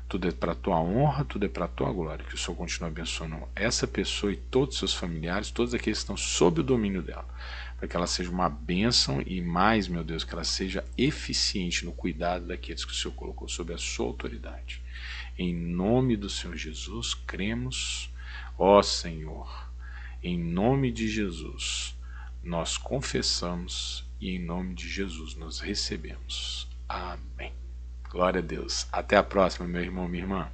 Tudo é para a tua honra, tudo é para a tua glória. Que o Senhor continue abençoando essa pessoa e todos os seus familiares, todos aqueles que estão sob o domínio dela, para que ela seja uma bênção e mais, meu Deus, que ela seja eficiente no cuidado daqueles que o Senhor colocou sob a sua autoridade. Em nome do Senhor Jesus, cremos, ó Senhor, em nome de Jesus, nós confessamos e em nome de Jesus nós recebemos. Amém. Glória a Deus. Até a próxima, meu irmão, minha irmã.